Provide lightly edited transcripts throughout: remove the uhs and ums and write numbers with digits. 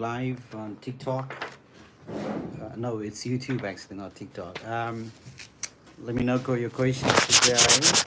live on TikTok. No, it's YouTube actually, not TikTok. Let me know your questions today.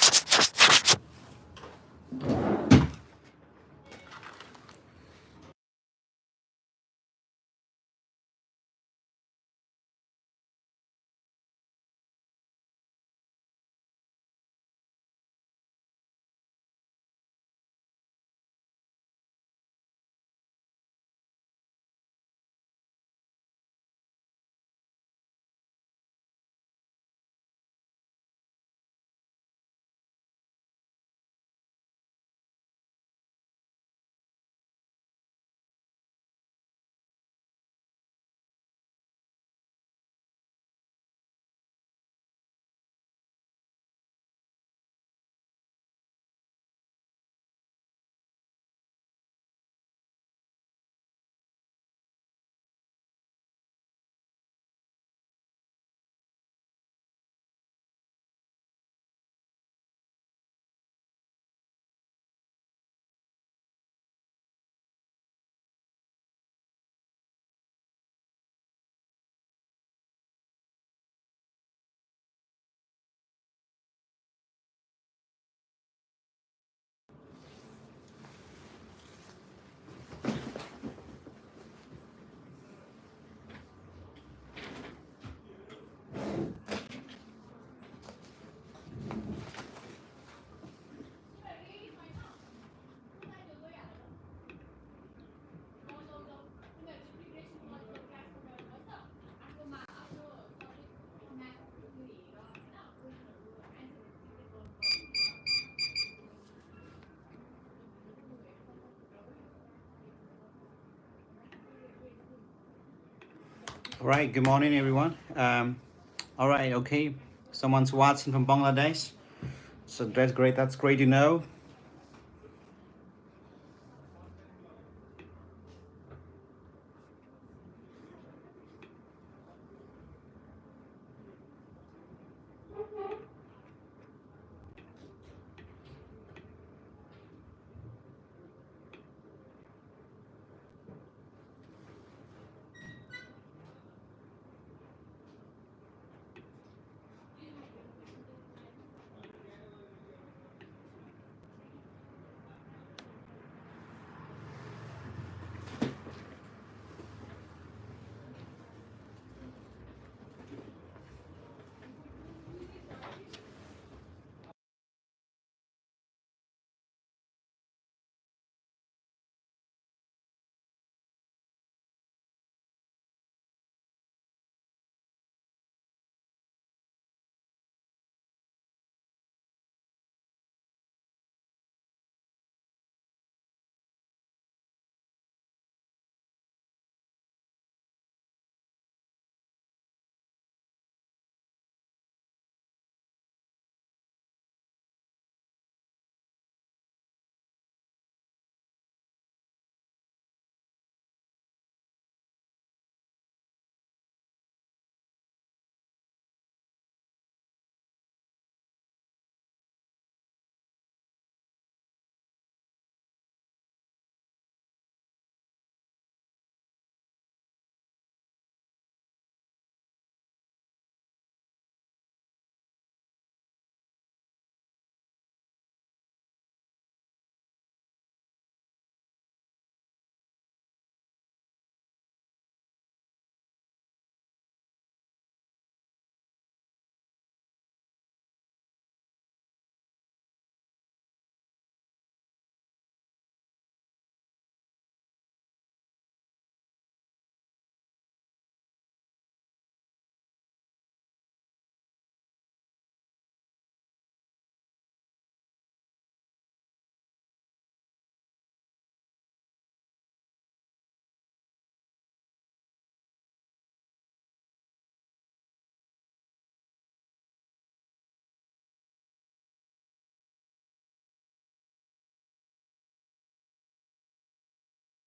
All right, good morning, everyone. All right, okay. Someone's watching from Bangladesh. So that's great. That's great to know.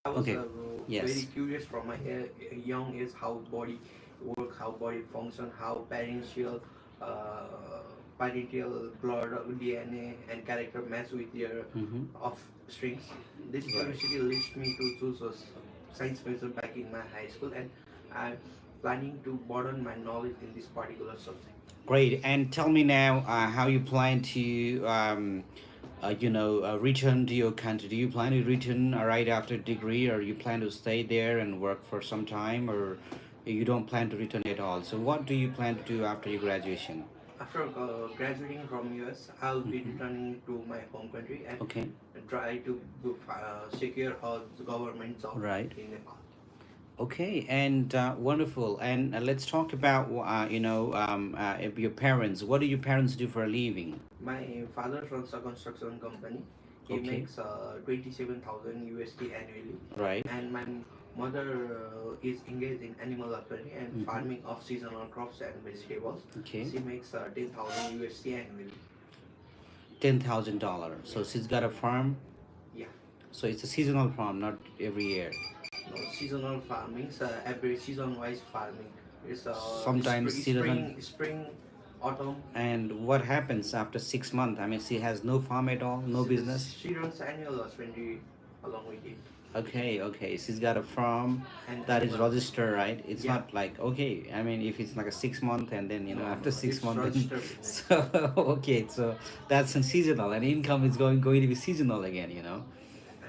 I was Okay. Yes. very curious from my young age how body work, how body function, how parental blood, DNA, and character match with their Mm-hmm. offsprings. This Right. curiosity leads me to choose science major back in my high school, and I'm planning to broaden my knowledge in this particular subject. Great. And tell me now, how you plan to, return to your country? Do you plan to return right after degree, or you plan to stay there and work for some time, or you don't plan to return at all? So, what do you plan to do after your graduation? After graduating from US, I'll be Hmm. returning to my home country and Okay. try to secure a government job Right. in Nepal. Okay, and wonderful. And let's talk about your parents. What do your parents do for a living? My father runs a construction company. He Okay, makes 27,000 USD annually, right. and my mother is engaged in animal husbandry and Mm-hmm. farming of seasonal crops and vegetables. Okay, She makes 10,000 USD annually. $10,000. So she's got a farm. Yeah, So it's a seasonal farm, not every year. no, seasonal farming, every season-wise farming. It's Sometimes season. spring, autumn. And what happens after 6 months? I mean, she has no farm at all, no business. She runs annual husbandry along with it, Okay, okay. She's got a farm and that is animal. registered, right? It's Yeah, not like, okay. I mean, if it's like a 6 month and then no, after no, six it's months, then registered business. so okay, so that's seasonal, and income is going to be seasonal again.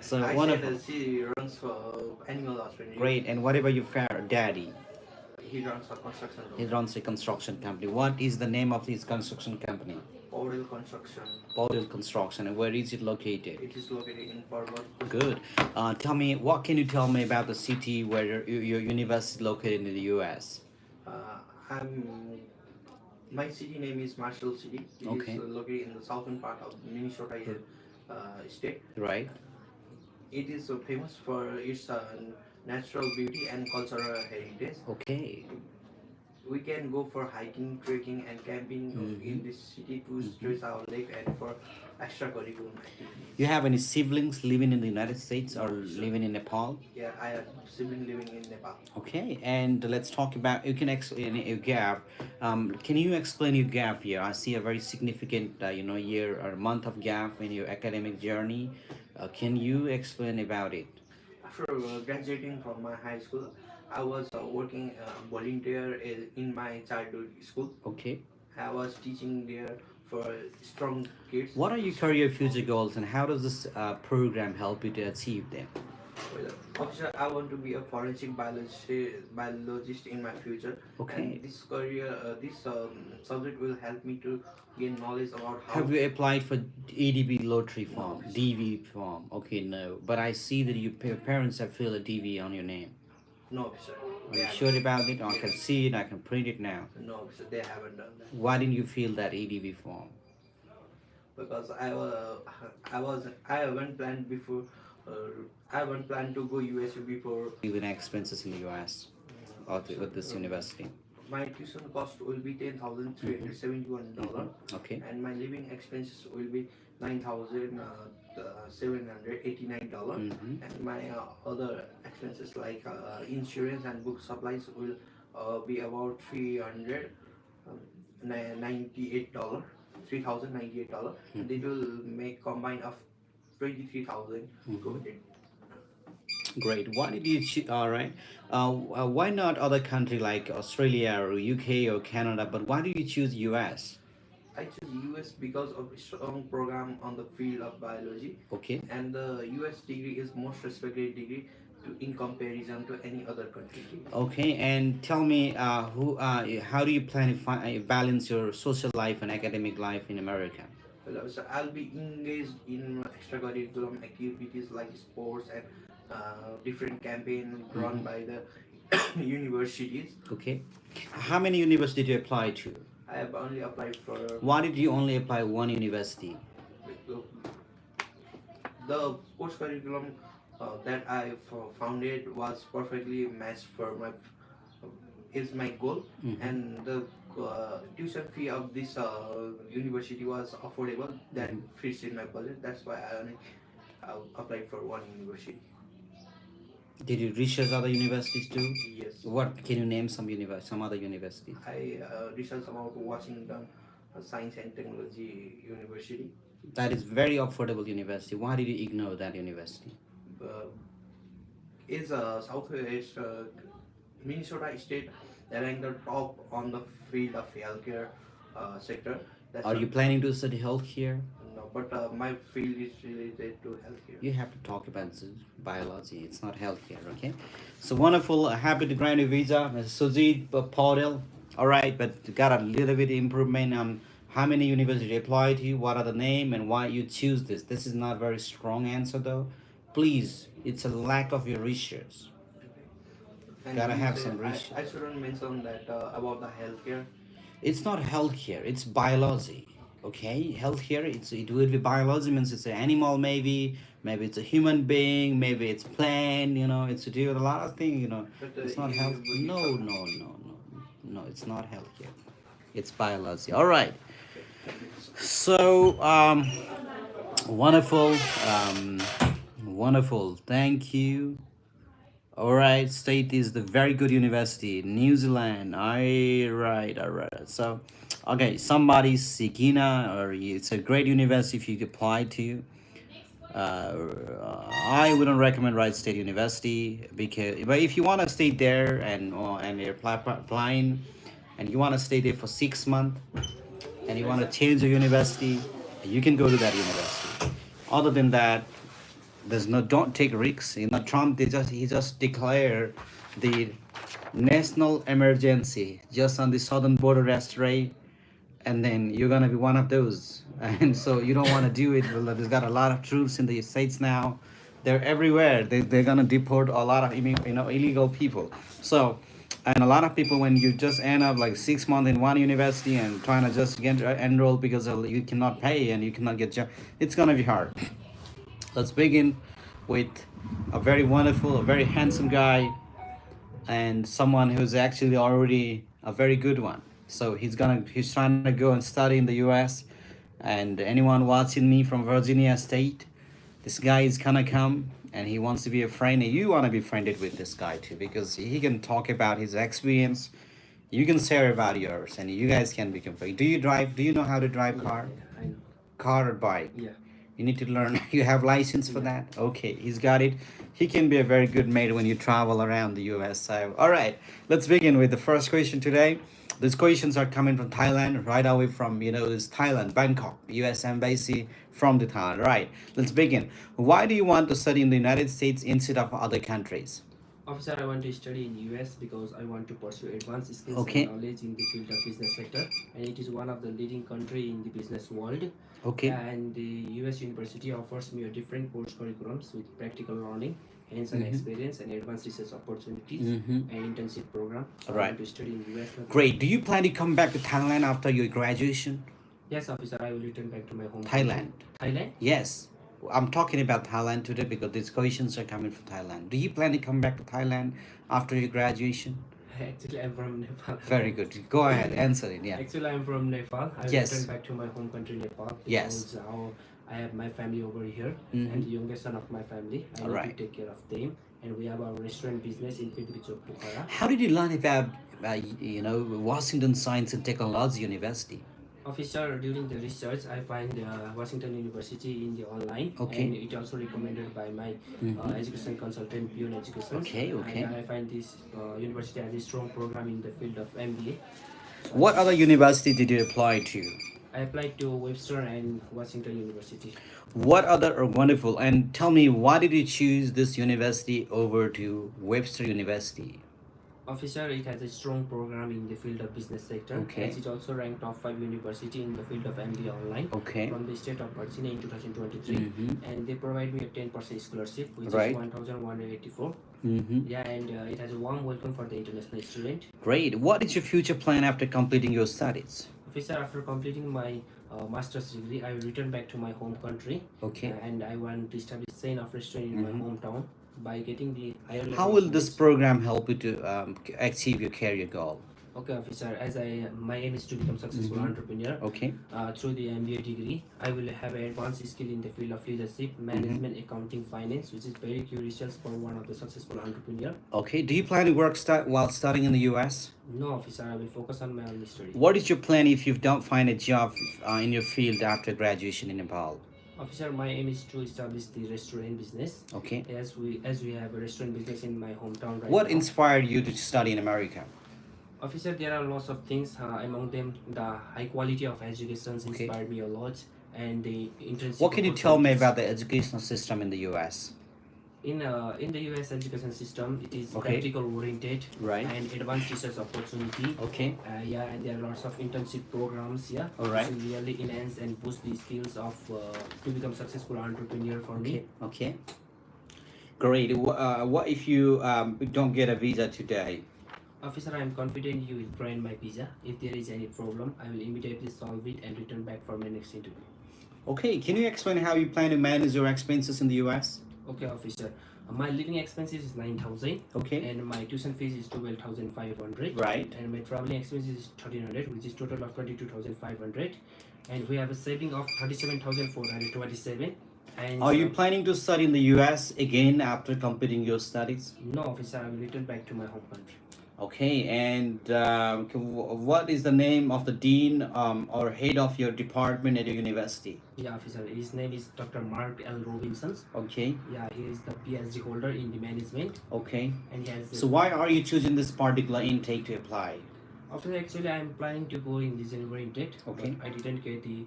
So I said wonderful, she runs for animal husbandry. great. And what about your daddy? He runs a construction He company, runs a construction company. What is the name of his construction company? Powell Construction. Paul Construction. And where is it located? It is located in Parvat. Good. Tell me, what can you tell me about the city where your university is located in the U.S.? Uh, I'm My city name is Marshall City. It is Okay, located in the southern part of Minnesota state. right. It is famous for its natural beauty and cultural heritage. Okay. We can go for hiking, trekking, and camping Mm-hmm. in this city to Mm-hmm. stretch our leg and for extracurricular activities. You have any siblings living in the United States or No, sir. living in Nepal? Yeah, I have sibling living in Nepal. Okay, and let's talk about you can explain your gap. Can you explain your gap here? I see a very significant, year or month of gap in your academic journey. Can you explain about it? After graduating from my high school, I was working volunteer in my childhood school. Okay. I was teaching there for strong kids. What are your career future goals, and how does this program help you to achieve them? Well, officer, I want to be a forensic biologist in my future, and Okay. this career, this subject will help me to gain knowledge about Have how. you applied for EDB lottery No, form, officer. DV form? Okay, no. But I see that your parents have filled a DV on your name. No, officer. Are They you haven't. sure about it? I Yes. can see it. I can print it now. No, officer. They haven't done that Why didn't you fill that EDV form? because I haven't planned before. I haven't planned to go USA before. Living expenses in the US or with this Um, university. my tuition cost will be $10,371, Okay. and my living expenses will be $9,789, Mm-hmm. and my other expenses like insurance and book supplies will be about $398, $3,098, and it will make combine of 23,000 go with it. Great. Why did you choose? All right. Why not other country like Australia or UK or Canada? But why did you choose US? I chose US because of a strong program on the field of biology, Okay. and the US degree is most respected degree in comparison to any other country degree. Okay. And tell me, how do you plan to balance your social life and academic life in America? Well, so I'll be engaged in extracurriculum activities like sports and different campaigns run Mm-hmm. by the universities. Okay. How many universities did you apply to? I have only applied for Why did you only apply one university? the, the course curriculum that I founded was perfectly matched for my is my goal, Mm-hmm. and the tuition fee of this university was affordable that Mm-hmm. fits in my budget. That's why I only applied for one university. Did you research other universities too? Yes, What can you name some other universities? I researched about Washington Science and Technology University. That is very affordable university. Why did you ignore that university? Uh, is Southwest Minnesota state that ranked the top on the field of healthcare sector. That's Are a you planning to study healthcare? no, but my field is related to healthcare. You have to talk about biology. It's not healthcare, okay? So wonderful. Happy to grant you visa, Sujit Paudel. All right, but you got a little bit improvement on how many university apply to you, what are the name, and why you choose this. This is not very strong answer though. Please, it's a lack of your research. And Gotta you have say some research. I shouldn't mention that about the healthcare. It's not healthcare. It's biology. Okay, healthcare. It would be biology means it's an animal maybe it's a human being, maybe it's plant. It's to do with a lot of things. But It's not health. you No, talk. no, no, no, no. It's not healthcare. It's biology. All right. Okay, thank you so much. So wonderful, wonderful. Thank you. All right, state is the very good university, New Zealand. All right. So, okay, somebody's Sikina, or it's a great university if you apply to. I wouldn't recommend Wright State University because, but if you want to stay there and you're applying, and you want to stay there for 6 months, and you want to change the university, you can go to that university. Other than that, there's no don't take risks. Trump he just declared the national emergency just on the southern border yesterday, and then you're gonna be one of those. And so you don't want to do it. Well, there's got a lot of troops in the states now. They're everywhere. They're gonna deport a lot of illegal people. So, and a lot of people, when you just end up like 6 months in one university and trying to just get enrolled because you cannot pay and you cannot get job, it's gonna be hard. Let's begin with a very wonderful, a very handsome guy, and someone who's actually already a very good one. So he's trying to go and study in the U.S. And anyone watching me from Virginia State, this guy is gonna come and he wants to be a friend, and you want to be friended with this guy too because he can talk about his experience. You can share about yours, and you guys can become friends. Do you drive? Do you know how to drive car? Yeah, I know. Car or bike? Yeah. You need to learn. You have license for Yeah. that? Okay, he's got it. He can be a very good mate when you travel around the US. So, all right, let's begin with the first question today. These questions are coming from Thailand, right away from, this Thailand, Bangkok, US Embassy from the Thailand. Right, let's begin. Why do you want to study in the United States instead of other countries? Officer, I want to study in US because I want to pursue advanced skills Okay. and knowledge in the field of business sector, and it is one of the leading country in the business world. Okay. And the US university offers me a different course curriculums with practical learning, hands-on experience, and advanced research opportunities and internship program. So I Right. want to study in US. Great. Do you plan to come back to Thailand after your graduation? Yes, officer, I will return back to my home. Thailand. Country. Thailand? Yes. I'm talking about Thailand today because these questions are coming from Thailand. Do you plan to come back to Thailand after your graduation? Actually, I'm from Nepal. Very good. Go ahead, answer it. Yeah. Actually, I'm from Nepal. I will Yes. return back to my home country, Nepal. Yes. Because I have my family over here Mhm. and the youngest son of my family. I need Alright. to take care of them. And we have our restaurant business in Pitbichok, Pokhara. How did you learn about, Washington Science and Technology University? Officer, during the research, I find Washington University in the online. Okay. And it also recommended by my education consultant, Pune Education. Okay, okay. And I find this university has a strong program in the field of MBA. What other university did you apply to? I applied to Webster and Washington University. What other are wonderful? And tell me, why did you choose this university over to Webster University? Officer, it has a strong program in the field of business sector. Okay. It is also ranked top 5 university in the field of MBA online Okay. from the state of Virginia in 2023. Mhm. And they provide me a 10% scholarship, which Right. is 1,184. Mm-hmm. Yeah, and it has a warm welcome for the international student. Great. What is your future plan after completing your studies? Officer, after completing my master's degree, I will return back to my home country. Okay. And I want to establish chain of restaurant in my hometown by getting the higher level How of will this knowledge. program help you to achieve your career goal? Okay, officer. As my aim is to become successful entrepreneur. Okay. Through the MBA degree, I will have an advanced skill in the field of leadership, management, accounting, finance, which is very crucial for one of the successful entrepreneur. Okay. Do you plan to work while studying in the U.S.? No, officer. I will focus on my own study. What is your plan if you don't find a job in your field after graduation in Nepal? Officer, my aim is to establish the restaurant business. Okay. As we have a restaurant business in my hometown right What now. inspired you to study in America? Officer, there are lots of things. Among them, the high quality of education Okay. inspired me a lot, and the internship What can you tell me opportunities. about the educational system in the US? In the US education system, it is Okay. practical oriented Right. and advanced research opportunity. Okay. Yeah, and there are lots of internship programs. Yeah, All right. which will really enhance and boost the skills of to become successful entrepreneur for Okay. me. Okay. Great. What if you don't get a visa today? Officer, I am confident you will grant my visa. If there is any problem, I will immediately solve it and return back for my next interview. Okay. Can you explain how you plan to manage your expenses in the US? Okay, officer. My living expenses is 9,000. Okay. And my tuition fees is 12,500. Right. And my traveling expenses is 1,300, which is total of 22,500. And we have a saving of 37,427. And Are you planning to study in the US again after completing your studies? no, officer, I will return back to my home country. Okay, and what is the name of the dean or head of your department at your university? Yeah, officer. His name is Dr. Mark L. Robinson. Okay, Yeah, he is the PhD holder in the management, okay. and he has. So why are you choosing this particular intake to apply? Officer, actually, I am planning to go in the January intake. Okay. But I didn't get the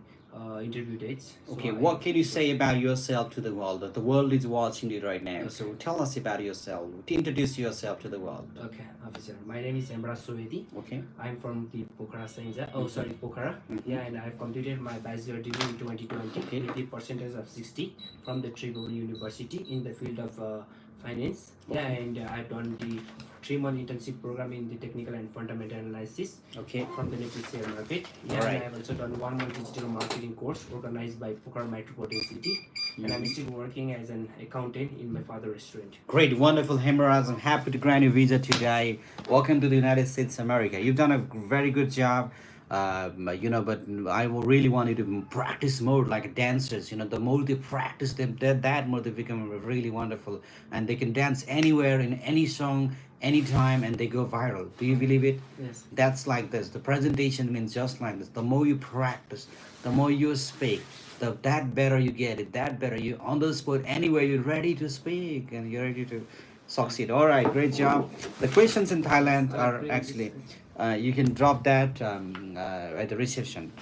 interview dates. So Okay, I- what can you say about yourself to the world? The world is watching you right now. So tell us about yourself. Introduce yourself to the world. Okay, officer. My name is Emra Soedi. Okay. I'm from the Pokhara, Sangja. Oh, sorry, Pokhara. Yeah, and I've completed my bachelor degree in 2020 Okay. with the percentage of 60 from the Tribhuvan University in the field of finance. Yeah, and I've done the 3-month internship program in the technical and fundamental analysis Okay. from the Nifty share market. Yeah, Alright. and I've also done 1-month digital marketing course organized by Pokhara Metropolitan City. And I'm still working as an accountant in my father's restaurant. Great, wonderful, Hemorrhage. I'm happy to grant you visa today. Welcome to the United States of America. You've done a very good job. But I will really want you to practice more like dancers. The more they practice them, that more they become really wonderful, and they can dance anywhere in any song, anytime, and they go viral. Do you believe it? Yes. That's like this. The presentation means just like this. The more you practice, the more you speak, that better you get it. That better you on the spot anywhere you're ready to speak and you're ready to succeed. All right, great job. The questions in Thailand are actually. You can drop that at the reception.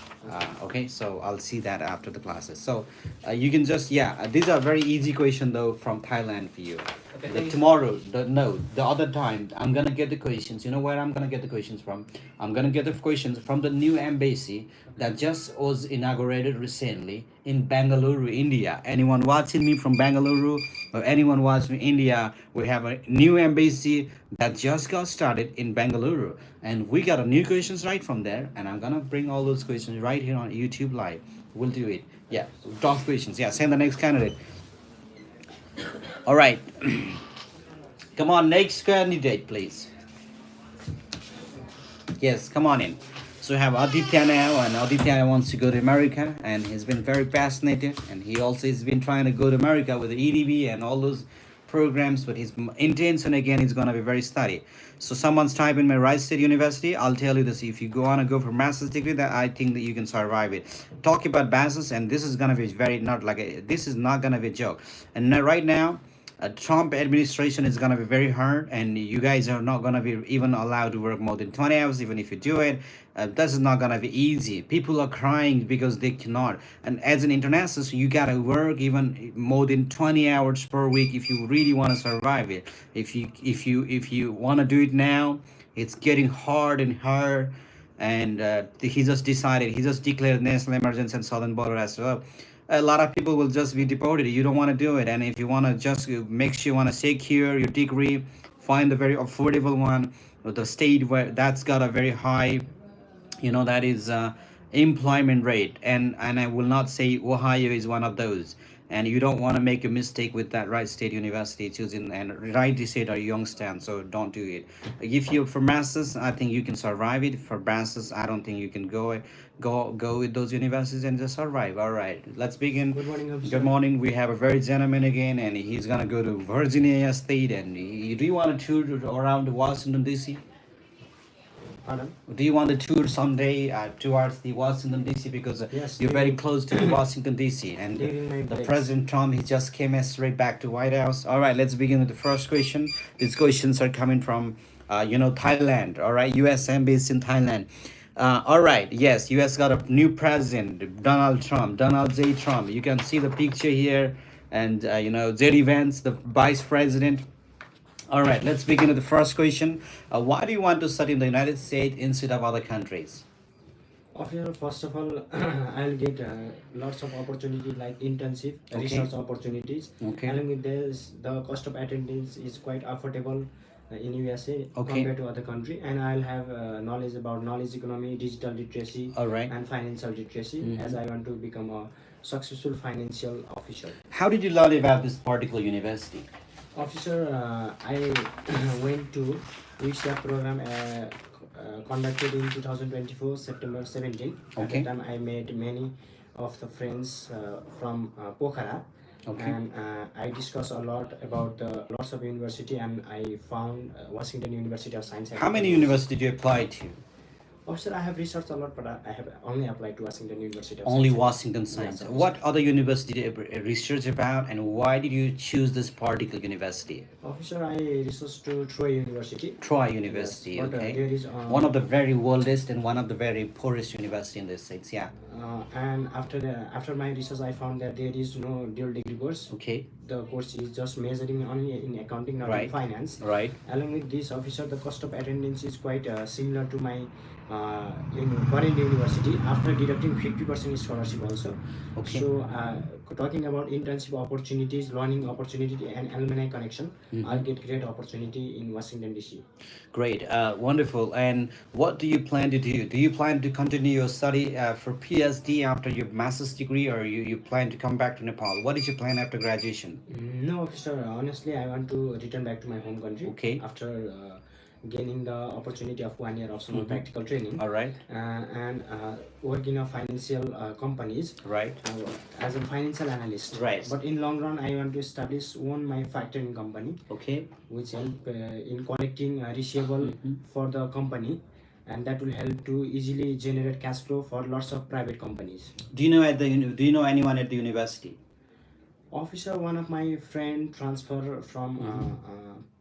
Okay, so I'll see that after the classes. So you can just these are very easy question though from Thailand for you. Okay, The tomorrow, the other time, I'm gonna get the questions. You know where I'm gonna get the questions from? I'm gonna get the questions from the new embassy that just was inaugurated recently in Bangalore, India. Anyone watching me from Bangalore or anyone watching India, we have a new embassy that just got started in Bangalore, and we got a new questions right from there. And I'm gonna bring all those questions right here on YouTube Live. We'll do it. Yeah, tough questions. Yeah, send the next candidate. All right. Come on, next candidate, please. Yes, come on in. So we have Aditya now, and Aditya wants to go to America, and he's been very passionate, and he also has been trying to go to America with the EDB and all those programs, but his intention again is going to be very study. So someone's typing my Rice State University. I'll tell you this: if you want to go for master's degree, that I think that you can survive it. Talk about master's, and this is going to be very not like this is not going to be a joke. And right now, Trump administration is going to be very hard, and you guys are not going to be even allowed to work more than 20 hours. Even if you do it, this is not going to be easy. People are crying because they cannot, and as an international, so you got to work even more than 20 hours per week if you really want to survive it. If you want to do it now, it's getting hard and hard. And he just declared national emergency and southern border as well. A lot of people will just be deported. You don't want to do it, and if you want to just make sure you want to secure your degree, find the very affordable one with the state where that's got a very high, that is employment rate, and I will not say Ohio is one of those. And you don't want to make a mistake with that right state university choosing and right state or Youngstown, so don't do it. If you for masters, I think you can survive it. For masters, I don't think you can go with those universities and just survive. All right, let's begin. Good morning, officer. Good morning. We have a very gentleman again, and he's gonna go to Virginia State. And do you want to tour around Washington DC? Pardon? Do you want to tour someday towards the Washington D.C. because Yes, you're very during close to the Washington D.C. and during my the breaks. President Trump he just came straight back to White House. All right, let's begin with the first question. These questions are coming from Thailand. All right, U.S. embassy in Thailand. All right, yes, U.S. got a new president, Donald Trump, Donald J. Trump. You can see the picture here, and J.D. Vance, the vice president. All right, let's begin with the first question. Why do you want to study in the United States instead of other countries? Officer, first of all, I'll get lots of opportunity like intensive Okay. research opportunities. Okay. Along with this, the cost of attendance is quite affordable in USA Okay. compared to other country, and I'll have knowledge about knowledge economy, digital literacy, All right. and financial literacy as I want to become a successful financial officer. How did you learn about this particular university? Officer, I went to research program conducted in 2024 September 17. At Okay. that time, I made many of the friends from Pokhara, Okay. and I discussed a lot about the lots of university, and I found Washington University of Science. And How many Technology. universities did you apply to? Officer, I have researched a lot, but I have only applied to Washington University of Only Science. Washington Yes, Science. officer. What other university did you research about, and why did you choose this particular university? Officer, I researched to Troy University. Troy University. Yes, but Okay. there is One of the very oldest and one of the very poorest university in the states. Yeah. and after my research, I found that there is no dual degree course. Okay. The course is just majoring only in accounting, not in Right. finance. Right. Along with this, officer, the cost of attendance is quite similar to my in current university after deducting 50% scholarship also. Okay. So talking about internship opportunities, learning opportunity, and alumni connection, I'll get great opportunity in Washington DC. Great, wonderful. And what do you plan to do? Do you plan to continue your study for PhD after your master's degree, or you plan to come back to Nepal? What is your plan after graduation? No, officer. Honestly, I want to return back to my home country. Okay. After gaining the opportunity of 1 year of small practical training. All right. And work in a financial companies. Right. As a financial analyst. Right. But in long run, I want to establish my factoring company, Okay. which help in collecting receivable for the company, and that will help to easily generate cash flow for lots of private companies. Do you know do you know anyone at the university? Officer, one of my friend transfer from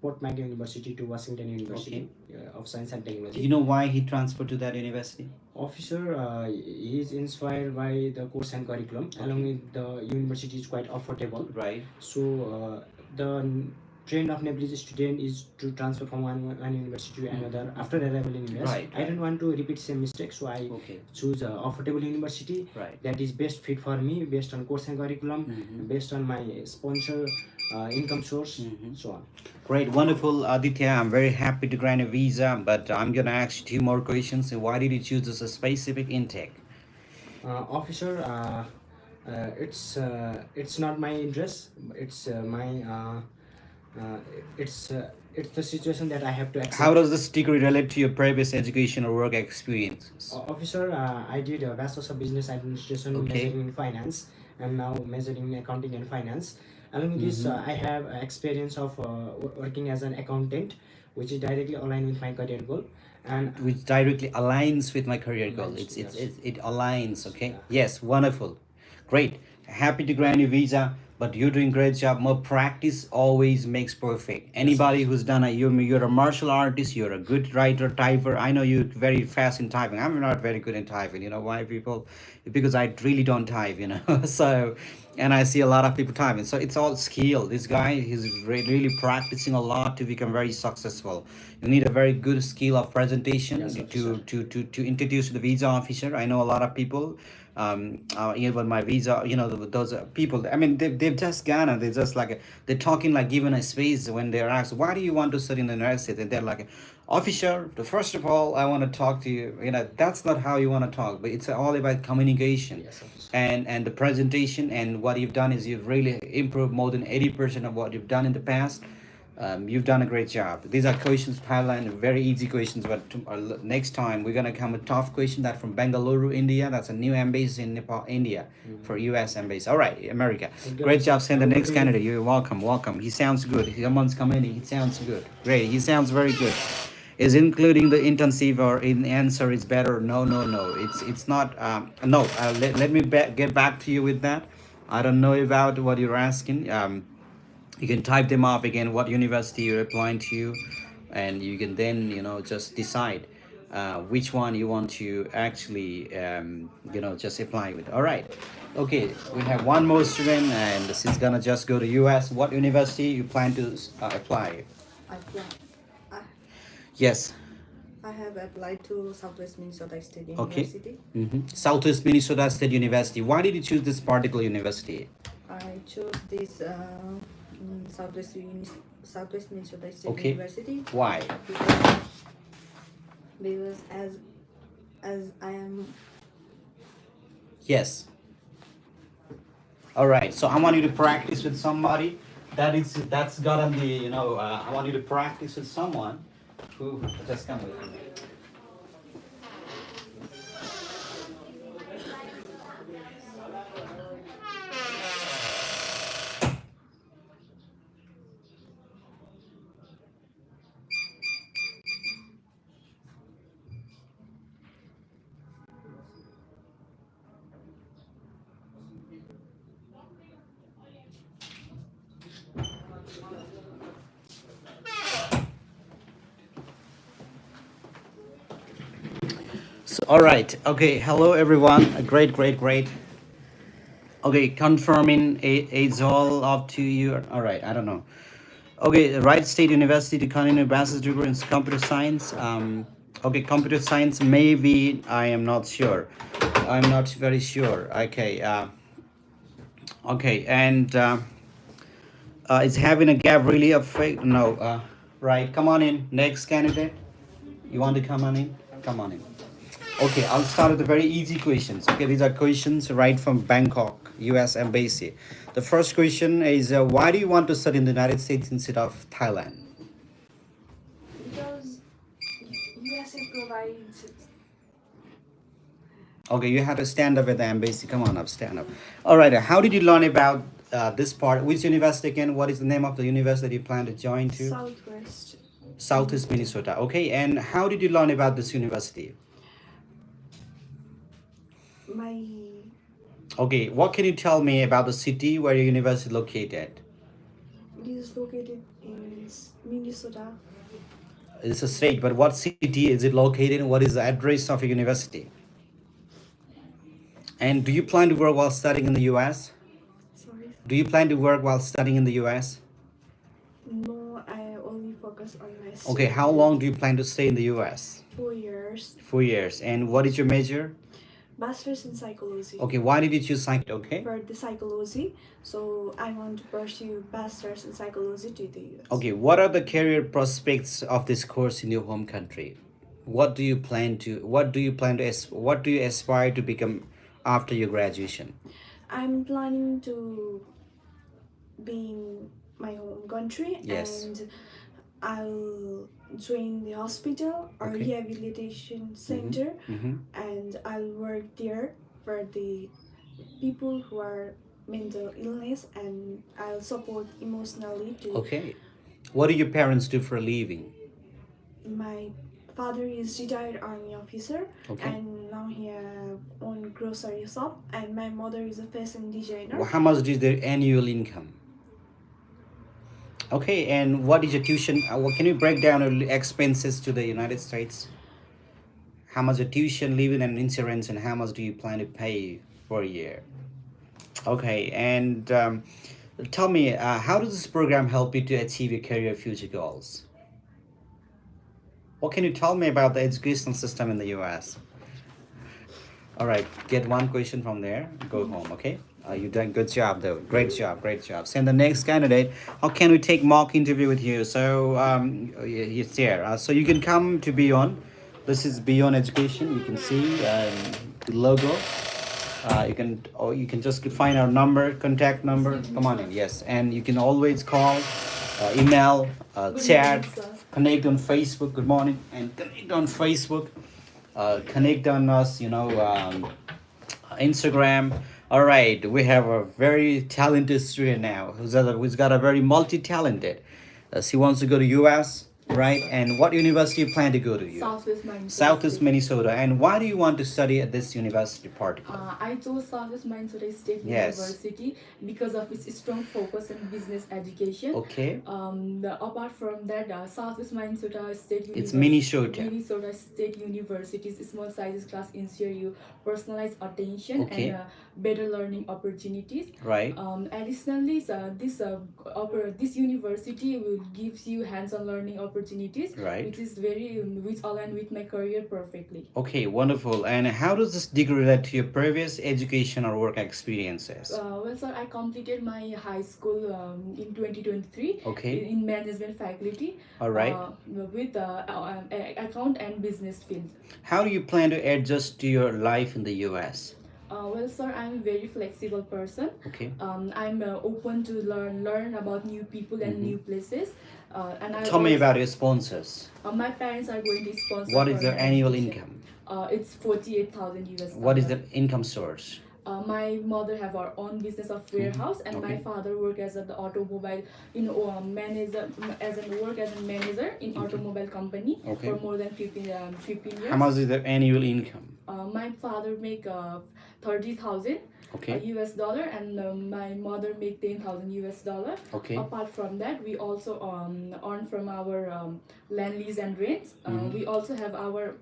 Port Mac University to Washington University of Science and Do Technology. you know why he transferred to that university? Officer, he is inspired by the course and curriculum. Along with the university is quite affordable. Right. So the trend of Nepalese student is to transfer from one university to another after arrival in US. Right, I don't want to repeat same mistake, so I Okay. choose a affordable university Right. that is best fit for me based on course and curriculum, based on my sponsor income source, so on. Great, wonderful, Aditya. I'm very happy to grant a visa, but I'm gonna ask you two more questions. Why did you choose this a specific intake? Officer, it's not my interest. It's it's the situation that I have to accept. How does this degree relate to your previous education or work experiences? Officer, I did a Bachelor's of Business Administration, Okay. majoring in finance, and now majoring in accounting and finance. Along with this, I have experience of working as an accountant, which is directly aligned with my career goal. And Which directly aligns with my career goal. Aligns, It aligns. Okay. Yes. Wonderful. Great. Happy to grant you visa. But you're doing great job. More practice always makes perfect. Anybody who's done a you're a martial artist, you're a good writer, typer. I know you're very fast in typing. I'm not very good in typing. You know why, people? Because I really don't type. So, and I see a lot of people typing. So it's all skill. This guy, he's really practicing a lot to become very successful. You need a very good skill of presentation Yes, to introduce the visa officer. I know a lot of people. Even my visa, those people, I mean, they've just gone and they're just like, they're talking like given a space when they're asked, why do you want to study in the United States? And they're like, officer, first of all, I want to talk to you. That's not how you want to talk, but it's all about communication. yes, officer. And the presentation, and what you've done is you've really improved more than 80% of what you've done in the past. You've done a great job. These are questions, Thailand, very easy questions, but next time we're gonna come with tough question that from Bengaluru, India. That's a new embassy in Nepal, India, for U.S. embassy. All right, America. Great job. Send the next candidate. You're welcome. Welcome. He sounds good. Someone's coming in. He sounds good. Great. He sounds very good. Is including the intensive or in answer is better? No, no, no. It's not. No. Let me get back to you with that. I don't know about what you're asking. You can type them up again. What university you're applying to, and you can then just decide which one you want to actually just apply with. All right. Okay. We have one more student, and this is gonna just go to U.S. What university you plan to apply? I plan. I, Yes. I have applied to Southwest Minnesota State Okay. University. Southwest Minnesota State University. Why did you choose this particular university? I chose this Southwest Minnesota State Okay. University Why? because, because as I am Yes. All right. So I want you to practice with somebody. That's gonna be I want you to practice with someone who just come with me. So, all right. Okay. Hello, everyone. Great, great, great. Okay, confirming it's all up to you. All right. I don't know. Okay, Wright State University to continue bachelor's degree in computer science. Okay, computer science. Maybe I am not sure. I'm not very sure. Okay. Okay, and it's having a gap really affect? No. Right. Come on in. Next candidate. You want to come on in? Come on in. Okay, I'll start with the very easy questions. Okay, these are questions right from Bangkok, U.S. Embassy. The first question is, why do you want to study in the United States instead of Thailand? Because USA provides Okay, you have to stand up at the embassy. Come on up, stand up. All right, how did you learn about this part? Which university again? What is the name of the university you plan to join to? Southwest. Southeast Minnesota. Okay, and how did you learn about this university? My Okay, what can you tell me about the city where your university is located? it is located in Minnesota. It's a state, but what city is it located in? What is the address of your university? And do you plan to work while studying in the US? Sorry. Do you plan to work while studying in the US? No, I only focus on my Okay, study. how long do you plan to stay in the US? 4 years. 4 years. And what is your major? Bachelor's in psychology. Okay, why did you choose psych? Okay. For the psychology, so I want to pursue bachelor's in psychology to the US. Okay, what are the career prospects of this course in your home country? What do you plan to what do you aspire to become after your graduation? I'm planning to be in my home country Yes. and I'll join the hospital or Okay. rehabilitation center and I'll work there for the people who are mental illness and I'll support emotionally to Okay. What do your parents do for a living? my father is retired army officer Okay. and now he have own grocery shop and my mother is a fashion designer. How much is their annual income? Okay, and what is your tuition? What can you break down your expenses to the United States? How much your tuition, living, and insurance, and how much do you plan to pay for a year? Okay, and tell me, how does this program help you to achieve your career future goals? What can you tell me about the educational system in the US? All right, get one question from there, go home, okay? You're doing good job though. Great job, great job. Send the next candidate. How can we take mock interview with you? So it's there. So you can come to Beyond. This is Beyond Education. You can see the logo. You can just find our number, contact number. Come on in, yes. And you can always call, email, chat, connect on Facebook. Good morning, and connect on Facebook. Connect on us, Instagram. All right, we have a very talented student now who's got a very multi-talented. She wants to go to US. right? And what university you plan to go to? You Southwest Minnesota Southeast State. Minnesota. And why do you want to study at this university particular? I chose Southwest Minnesota State Yes. University because of its strong focus on business education. Okay. Apart from that, Southwest Minnesota State It's University, Minnesota. Minnesota State University's small sizes class ensure you personalized attention Okay. and better learning opportunities. Right. Additionally, this university will gives you hands-on learning opportunities, Right. which align with my career perfectly. Okay, wonderful. And how does this degree relate to your previous education or work experiences? Well, sir, I completed my high school in 2023 Okay. in management faculty All right. with account and business field. How do you plan to adjust to your life in the US? Well, sir, I'm a very flexible person. Okay. I'm open to learn about new people and new places. And I Tell me also, about your sponsors. my parents are going to sponsor. What is for their my annual education. income? It's 48,000 US. What is dollar. the income source? My mother have our own business of warehouse, and my Okay. father work as an automobile, manager, as a manager in automobile company Okay. for more than 15 years. How much is their annual income? My father make 30,000 Okay. US dollar, and my mother make 10,000 US dollar. Okay. Apart from that, we also earn from our land lease and rents. We also have our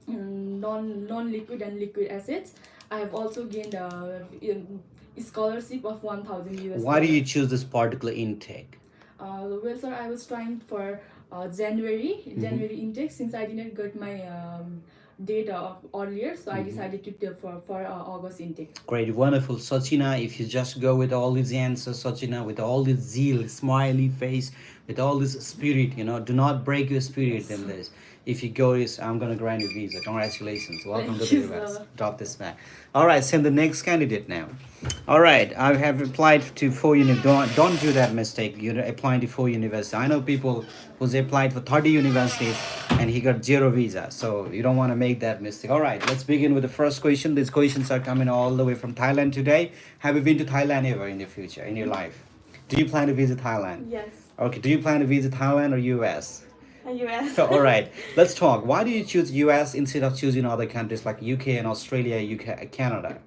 non liquid and liquid assets. I have also gained a scholarship of 1,000 US. Why do dollar. you choose this particular intake? Well, sir, I was trying for January intake, since I didn't get my data earlier, so I decided to take for August intake. Great, wonderful. Sachina, if you just go with all these answers, Sachina, with all this zeal, smiley face, with all this spirit, do not break your spirit in this. If you go this, I'm going to grant you visa. Congratulations. Welcome Thank to you, the US. sir. Drop this back. All right, send the next candidate now. All right, I have applied to 4 don't do that mistake. You're applying to 4 universities. I know people who's applied for 30 universities and he got 0 visa. So you don't want to make that mistake. All right, let's begin with the first question. These questions are coming all the way from Thailand today. Have you been to Thailand ever in the future, in your life? Do you plan to visit Thailand? Yes. Okay, do you plan to visit Thailand or US? US. So, all right, let's talk. Why do you choose US instead of choosing other countries like UK and Australia, UK, Canada?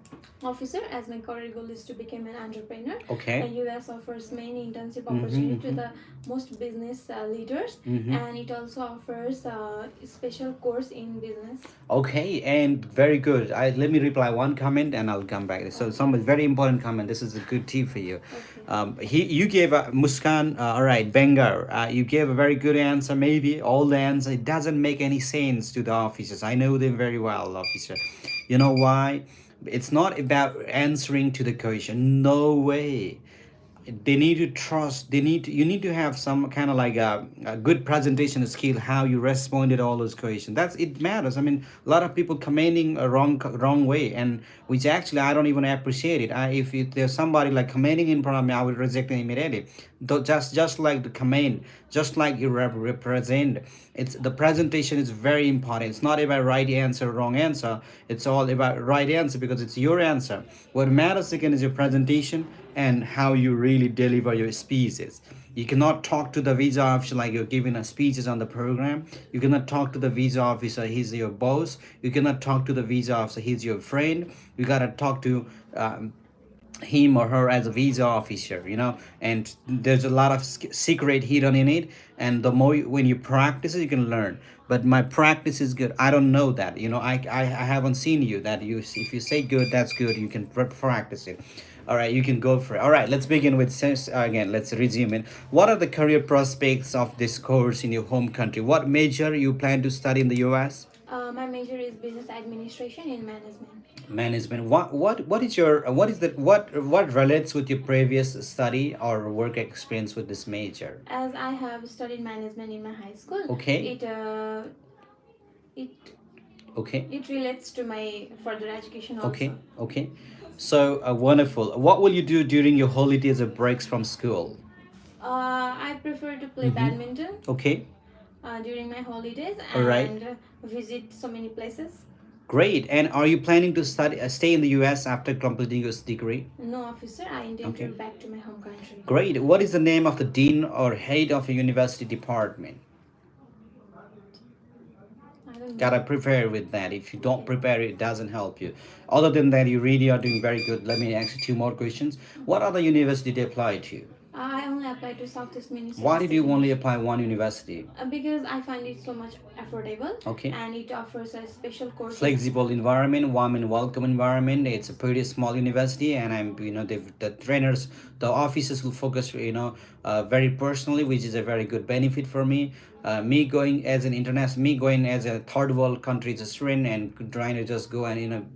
Officer, as my career goal is to become an entrepreneur. Okay. The US offers many internship opportunity to the most business leaders, and it also offers a special course in business. Okay, and very good. Let me reply one comment and I'll come back. So, some very important comment. This is a good tip for you. You gave a Muskan. All right, Bengar. You gave a very good answer. Maybe all the answer. It doesn't make any sense to the officers. I know them very well, officer. You know why? It's not about answering to the question. No way. They need to trust. You need to have some kind of like a good presentation skill, how you responded all those questions. It matters. I mean, a lot of people commenting a wrong way, and which actually I don't even appreciate it. If there's somebody like commenting in front of me, I would reject it immediately. Though just like the comment, just like you represent, it's the presentation is very important. It's not about right answer or wrong answer. It's all about right answer because it's your answer. What matters again is your presentation and how you really deliver your speeches. You cannot talk to the visa officer like you're giving a speeches on the program. You cannot talk to the visa officer, he's your boss. You cannot talk to the visa officer, he's your friend. You gotta talk to him or her as a visa officer, and there's a lot of secret hidden in it, and the more when you practice it you can learn. But my practice is good. I don't know that, I haven't seen you that if you say good, that's good. You can practice it. All right, you can go for it. All right, let's begin with again. Let's resume it. What are the career prospects of this course in your home country? What major you plan to study in the US? My major is business administration in management. Management. What relates with your previous study or work experience with this major? As I have studied management in my high school, Okay. It Okay. it relates to my further education also. Okay. So wonderful. What will you do during your holidays or breaks from school? I prefer to play badminton Okay. during my holidays All right. and visit so many places. Great. And are you planning to stay in the US after completing your degree? No, officer, I intend Okay. to go back to my home country. Great. What is the name of the dean or head of a university department? I don't Gotta know. prepare with that. If you don't Okay. prepare, it doesn't help you. Other than that, you really are doing very good. Let me ask you two more questions. What other university did you apply to? I only applied to Southeast Why Minnesota did you State only University apply one university? because I find it so much affordable Okay. and it offers a special courses. Flexible environment, warm and welcome environment. It's a pretty small university, and I'm, the trainers, the officers will focus, very personally, which is a very good benefit for me. Me going as a third world country student and trying to just go and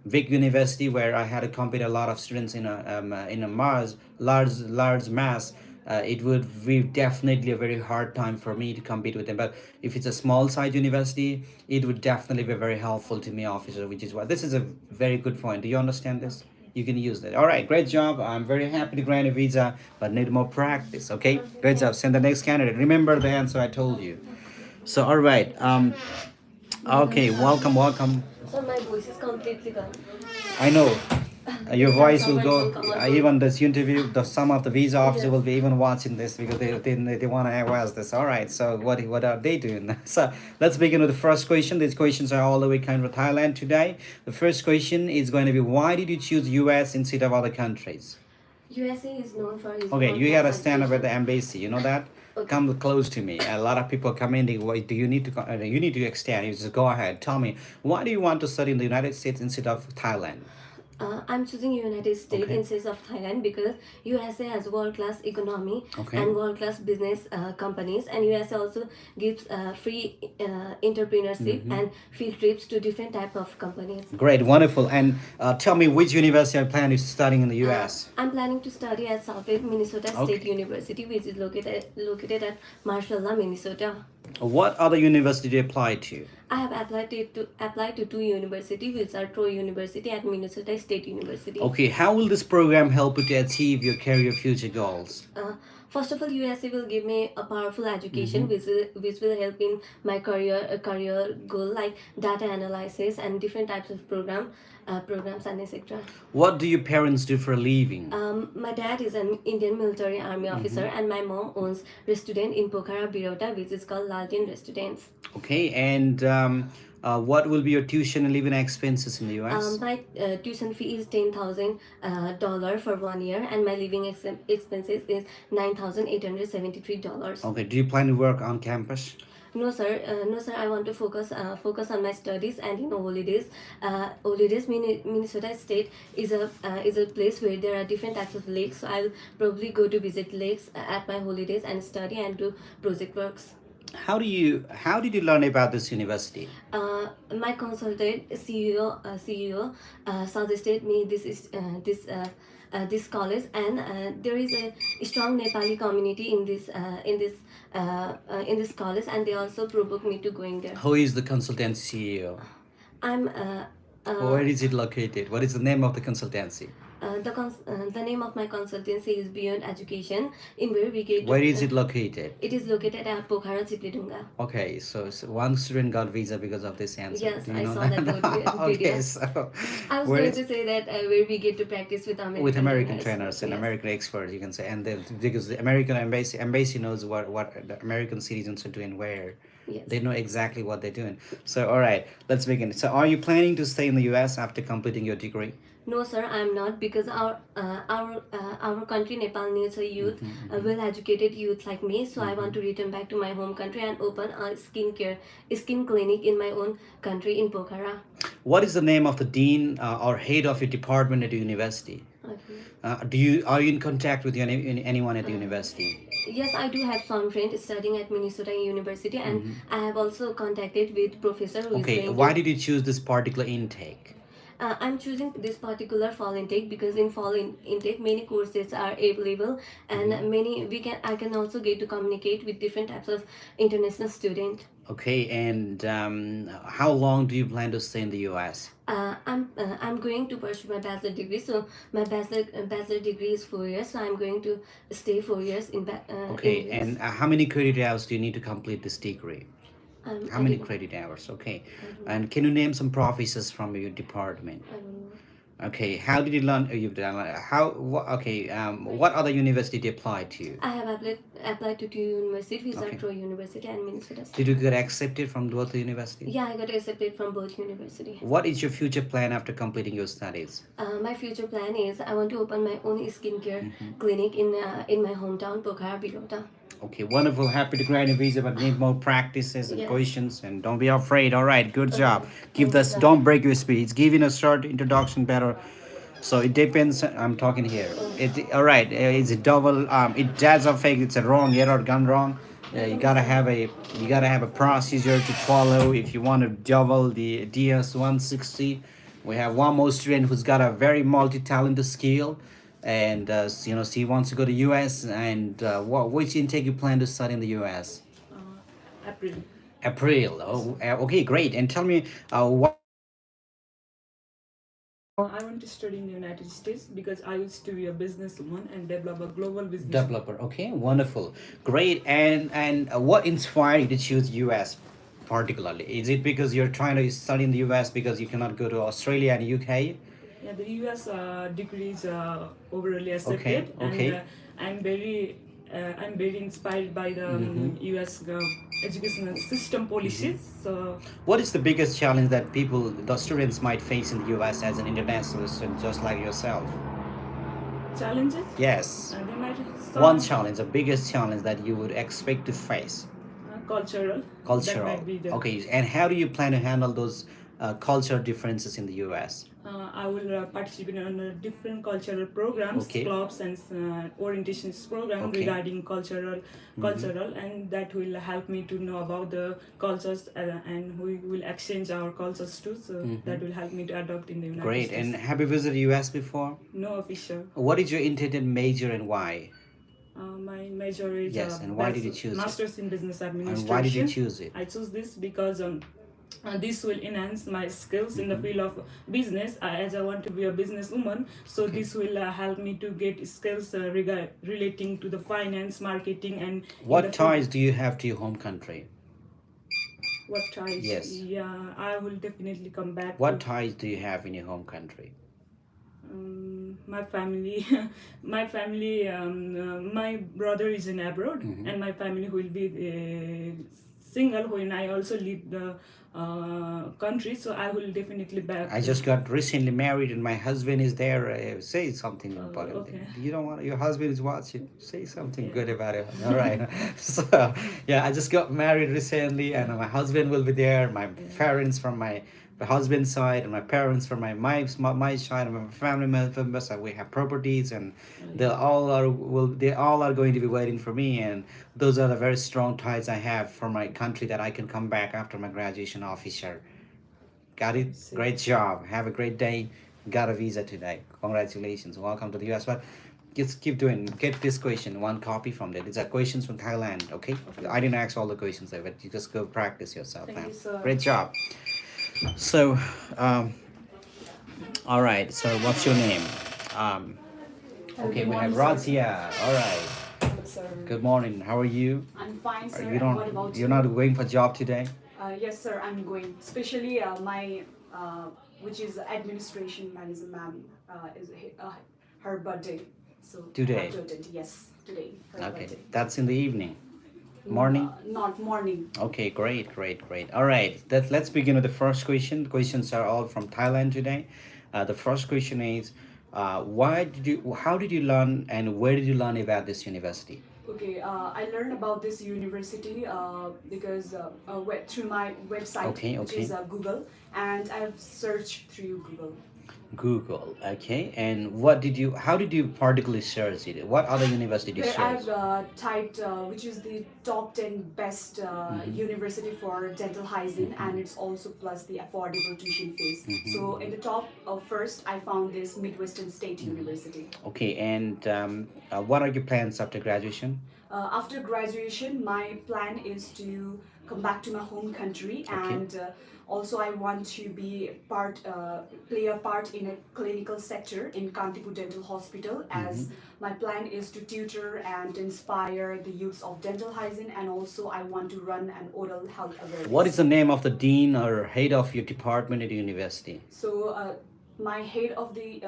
big university where I had to compete a lot of students in a large mass. It would be definitely a very hard time for me to compete with them. But if it's a small side university, it would definitely be very helpful to me, officer. Which is why this is a very good point. Do you understand this? You can use that. All right, great job. I'm very happy to grant a visa, but need more practice. Okay, Okay, great thank job. Send the next candidate. Remember the answer I told you. So, all right. Okay, welcome, welcome. So my voice is completely gone. I know. Your Because voice of will my go. phone cover. Even this interview, some of the visa officer Yes. will be even watching this because they want to ask this. All right. So what are they doing? So let's begin with the first question. These questions are all the way kind of Thailand today. The first question is going to be, why did you choose U.S. instead of other countries? USA is known for his Okay, you world-class gotta stand up at the education. embassy. You know that. Okay. Come close to me. A lot of people come in. They, "Wait, do you need to? You need to extend. You just go ahead. Tell me, why do you want to study in the United States instead of Thailand? I'm choosing United States Okay. instead of Thailand because USA has world-class economy Okay. and world-class business companies, and USA also gives free entrepreneurship and field trips to different type of companies. Great, wonderful. And tell me, which university are you planning to study in the U.S.? I'm planning to study at Southwest Minnesota State Okay. University, which is located at Marshalla, Minnesota. What other university do you apply to? I have applied to two universities, which are Troy University and Minnesota State University. Okay, how will this program help you to achieve your career future goals? First of all, USA will give me a powerful education, which will help in my career goal like data analysis and different types of programs and etc. What do your parents do for a living? My dad is an Indian military army officer, and my mom owns restaurant in Pokhara, Birota, which is called Laltin Restaurants. Okay, and what will be your tuition and living expenses in the U.S.? My tuition fee is $10,000 for 1 year, and my living expenses is $9,873. Okay, do you plan to work on campus? No sir, no sir. I want to focus on my studies and holidays. Holidays. Minnesota State is a place where there are different types of lakes. So I'll probably go to visit lakes at my holidays and study and do project works. How did you learn about this university? My consultant CEO suggested me this college, and there is a strong Nepali community in this college, and they also provoked me to going there. Who is the consultancy CEO? I'm Where is it located? What is the name of the consultancy? the name of my consultancy is Beyond Education, in where we get. Where is it located? It is located at Pokhara, Chiplidunga. Okay, so one student got visa because of this answer. Yes, Do you I know saw that video. Okay, so I was where going is- to say that where we get to practice with American trainers. trainers and Yes. American experts, you can say, and then because the American embassy knows what the American citizens are doing where. Yes. They know exactly what they're doing. So, all right, let's begin. So, are you planning to stay in the U.S. after completing your degree? No, sir, I'm not, because our country Nepal needs a youth, a well-educated youth like me. So I want to return back to my home country and open a skin clinic in my own country in Pokhara. What is the name of the dean or head of your department at the university? Okay. Are you in contact with anyone at the university? Yes, I do have some friends studying at Minnesota University, and I have also contacted with professor who is Okay, going why to- did you choose this particular intake? I'm choosing this particular fall intake because in fall intake many courses are available, and I can also get to communicate with different types of international students. Okay, and how long do you plan to stay in the U.S.? I'm going to pursue my bachelor degree. So my bachelor degree is 4 years. So I'm going to stay 4 years in Okay, in US. and how many credit hours do you need to complete this degree? How I many don't- credit hours? Okay, I don't know. and can you name some professors from your department? I don't know. Okay, how did you learn? You've done how? What, okay, what other university did you apply to? I have applied to two universities, Okay. Troy University and Minnesota Did State. you get accepted from both the universities? Yeah, I got accepted from both university. What is your future plan after completing your studies? My future plan is I want to open my own skincare clinic in my hometown, Pokhara, Biroda. Okay, wonderful. Happy to grant a visa, but need more practices and Yes. questions. And don't be afraid. All right, good job. Okay. Give Thank you, this. sir. Don't break your speed. It's giving a short introduction better. So it depends. I'm talking here. It all right. It's a double. It does affect. It's a wrong error gone wrong. You gotta have a procedure to follow if you want to double the DS 160. We have one more student who's got a very multi-talented skill, and she wants to go to US. And which intake you plan to study in the US? April. April. Oh, okay, great. And tell me, what I want to study in the United States because I used to be a businesswoman and develop a global business. developer? Okay, wonderful, great. And what inspired you to choose US particularly? Is it because you're trying to study in the US because you cannot go to Australia and UK? Yeah, the US degree is overall accepted, Okay, okay. and I'm very inspired by the US educational system policies. So What is the biggest challenge that the students might face in the US as an international student, just like yourself? challenges, Yes. they might One challenge, the biggest challenge that you would expect to face. cultural. Cultural. That might be the. Okay, and how do you plan to handle those cultural differences in the US? I will participate in different cultural programs, Okay. clubs, and orientations program Okay. regarding cultural, and that will help me to know about the cultures, and we will exchange our cultures too. So that will help me to adopt in the United Great. States. And have you visited US before? No official. What is your intended major and why? My major is Yes, and why did you choose it? Masters in Business Administration. And why did you choose it? I chose this because this will enhance my skills in the field of business, as I want to be a businesswoman. So this will help me to get skills relating to the finance, marketing, and in the What field- ties do you have to your home country? What ties? Yes. Yeah, I will definitely come back. What to, ties do you have in your home country? my family, my brother is in abroad, and my family will be single when I also leave the country. So I will definitely back. I just got recently married and my husband is there. Say something about it. okay. You don't want your husband is watching. Say something good about it. All right. So yeah, I just got married recently and my husband will be there. My parents from my husband's side and my parents from my side and my family members. We have properties and they all are going to be waiting for me, and those are the very strong ties I have for my country that I can come back after my graduation officer. Got it? Great job. Have a great day. Got a visa today. Congratulations. Welcome to the US. But just keep doing. Get this question, one copy from there. These are questions from Thailand, okay? I didn't ask all the questions there, but you just go practice yourself Thank now. you, sir. Great job. So, all right. So, what's your name? Okay, we have Razia. All right. Sir. Good morning. How are you? I'm fine, sir. You And what about you're you? not going for job today? Yes, sir. I'm going. Especially my, which is administration manager, ma'am, is her birthday. So I Today? have to attend. Yes, today. Her Okay, birthday. that's in the evening. Morning? Not morning. Okay, great. All right, let's begin with the first question. The questions are all from Thailand today. The first question is, how did you learn and where did you learn about this university? Okay, I learned about this university because through my website, Okay, which okay. is Google, and I've searched through Google. Google, okay. And how did you particularly search it? What other university did you Where search? I've typed which is the top 10 best university for dental hygiene, and it's also plus the affordable tuition fees. So in the top first I found this Midwestern State University. Okay, and what are your plans after graduation? After graduation, my plan is to come back to my home country, and also I want to play a part in a clinical sector in Kantipur Dental Hospital, as my plan is to tutor and inspire the youths of dental hygiene, and also I want to run an oral health awareness. What is the name of the dean or head of your department at the university? So My head of the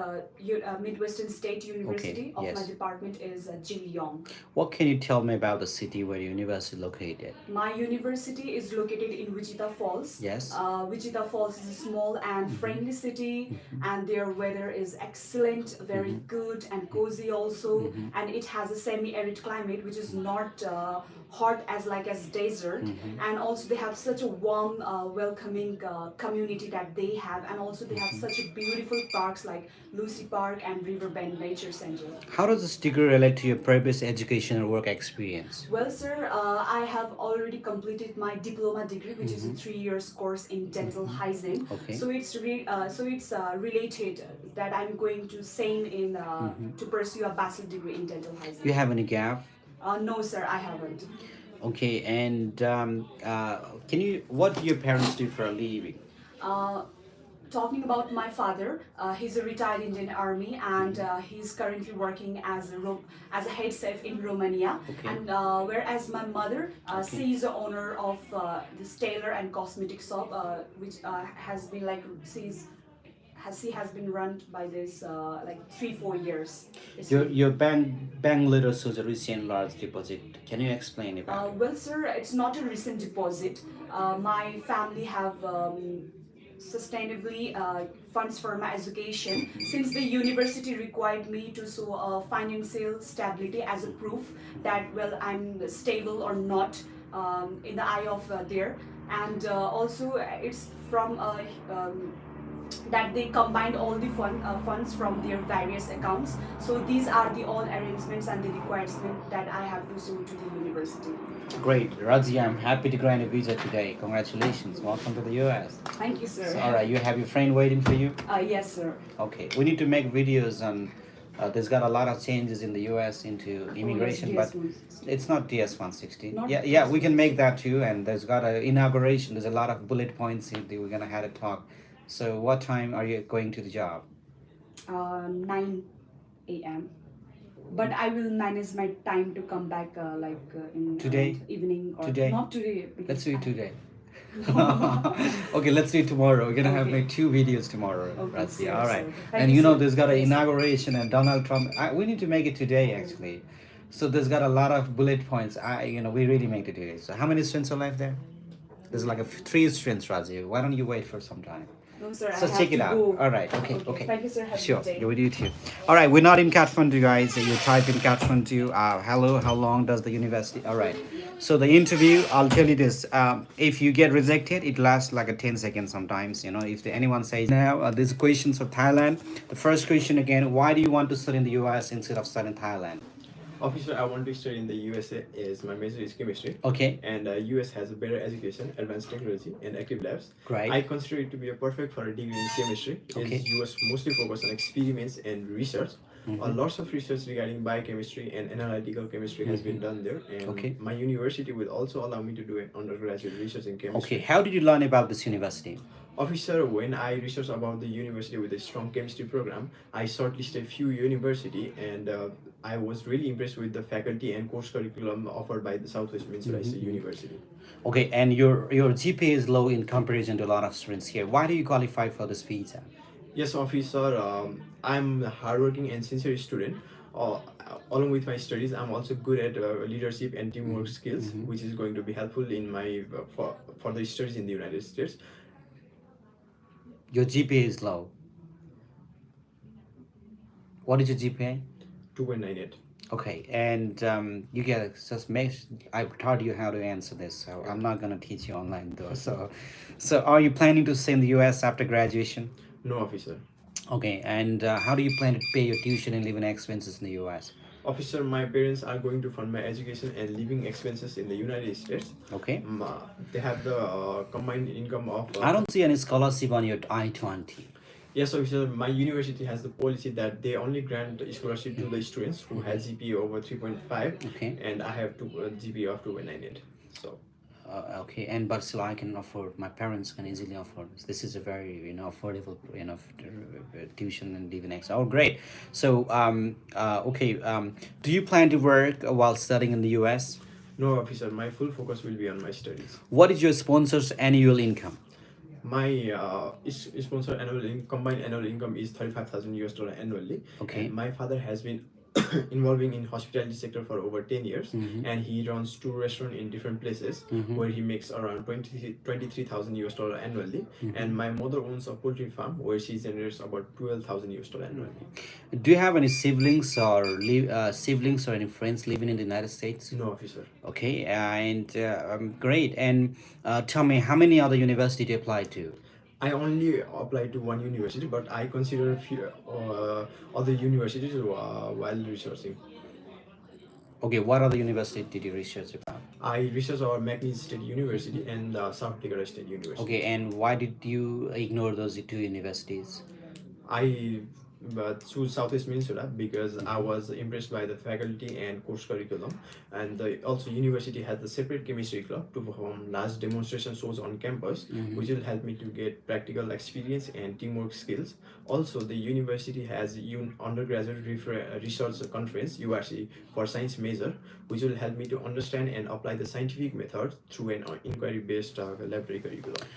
Midwestern State University of yes. my department is Jin Yong. What can you tell me about the city where your university is located? My university is located in Wichita Falls. Yes. Wichita Falls is a small and friendly city, and their weather is excellent, very good and cozy also, and it has a semi-arid climate, which is not hot as desert, and also they have such a warm, welcoming community that they have, and also they have such a beautiful parks like Lucy Park and Riverbend Nature Center. How does this degree relate to your previous education or work experience? Well, sir, I have already completed my diploma degree, which is a 3 years course in dental hygiene. Okay. So it's related that I'm going to same in to pursue a bachelor degree in dental hygiene. Do you have any gap? No, sir, I haven't. Okay, and what do your parents do for a living? Talking about my father, he's a retired Indian Army, and he's currently working as a head chef in Romania. Okay. And whereas my mother, she is the owner of this tailor and cosmetic shop, which has been she has been run by this 3-4 years. Your bank letter shows a recent large deposit. Can you explain about it? Well, sir, it's not a recent deposit. My family have sustainably funds for my education, since the university required me to show financial stability as a proof that, well, I'm stable or not in the eye of there, and also it's from that they combined all the funds from their various accounts. So these are the all arrangements and the requirements that I have to show to the university. Great, Razi, I'm happy to grant a visa today. Congratulations, welcome to the US. Thank you, sir. So, all right, you have your friend waiting for you? Yes, sir. Okay, we need to make videos on. There's got a lot of changes in the US into immigration, but it's not DS-160. Not Yeah, we can make that too. And there's got an inauguration. There's a lot of bullet points that we're gonna have a talk. So, what time are you going to the job? 9 a.m. But I will manage my time to come back in Today? Evening or Today? not today. Let's do it today. Okay, let's do it tomorrow. We're gonna have Okay. make 2 videos tomorrow. Okay, Razi. sure, All right. sir. Thank And you, you know, sir. there's got an Yes. inauguration and Donald Trump. We need to make it today actually. So there's got a lot of bullet points. We really make it today. So how many students are left there? There's like 3 students, Razi. Why don't you wait for some time? No, sir, So I have check it to out. go. All right. Okay. Thank you, sir. Have Sure. a good day. You will do too. All right. We're not in Kathmandu, guys. You type in Kathmandu. Hello. How long does the university? All right. So the interview, I'll tell you this. If you get rejected, it lasts like a 10 seconds sometimes. You know, if anyone says now, these questions for Thailand. The first question again: why do you want to study in the US instead of studying Thailand? Officer, I want to study in the USA. Is my major is chemistry. Okay. And US has a better education, advanced technology, and active labs. Great. I consider it to be a perfect for a degree in chemistry. Okay. As US mostly focus on experiments and research. Lots of research regarding biochemistry and analytical chemistry has been done there. And Okay. my university will also allow me to do an undergraduate research in chemistry. Okay. How did you learn about this university? Officer, when I researched about the university with a strong chemistry program, I shortlisted a few university, and I was really impressed with the faculty and course curriculum offered by the Southwest Minnesota State University. Okay. And your GPA is low in comparison to a lot of students here. Why do you qualify for this visa? Yes, officer, I'm a hardworking and sincere student. Along with my studies, I'm also good at leadership and teamwork skills, which is going to be helpful in my for the studies in the United States. Your GPA is low. What is your GPA? 2.98. Okay, and you get just make. I've taught you how to answer this, so I'm not gonna teach you online though. So are you planning to stay in the U.S. after graduation? No, officer. Okay, and how do you plan to pay your tuition and living expenses in the U.S.? Officer, my parents are going to fund my education and living expenses in the United States. Okay. They have the combined income of. I don't see any scholarship on your I-20. Yes, officer. My university has the policy that they only grant scholarship to the students who has GPA over 3.5. Okay. And I have GPA of 2.98. So. Okay, but still I can afford. My parents can easily afford this. This is a very affordable tuition and living expense. Oh, great. So okay. Do you plan to work while studying in the U.S.? No, officer. My full focus will be on my studies. What is your sponsor's annual income? My sponsor combined annual income is 35,000 US dollar annually. Okay. And my father has been involving in hospitality sector for over 10 years, and he runs 2 restaurants in different places where he makes around 23,000 US dollar annually. And my mother owns a poultry farm where she generates about 12,000 US dollar annually. Do you have any siblings or any friends living in the United States? No, officer. Okay, and great. And tell me, how many other university do you apply to? I only applied to one university, but I consider a few other universities while researching. Okay, what other university did you research about? I researched our McNeese State University and South Dakota State University. Okay, and why did you ignore those two universities? I choose Southeast Minnesota because I was impressed by the faculty and course curriculum, and also university has a separate chemistry club to perform large demonstration shows on campus, which will help me to get practical experience and teamwork skills. Also, the university has undergraduate research conference (URC) for science major, which will help me to understand and apply the scientific method through an inquiry-based laboratory curriculum.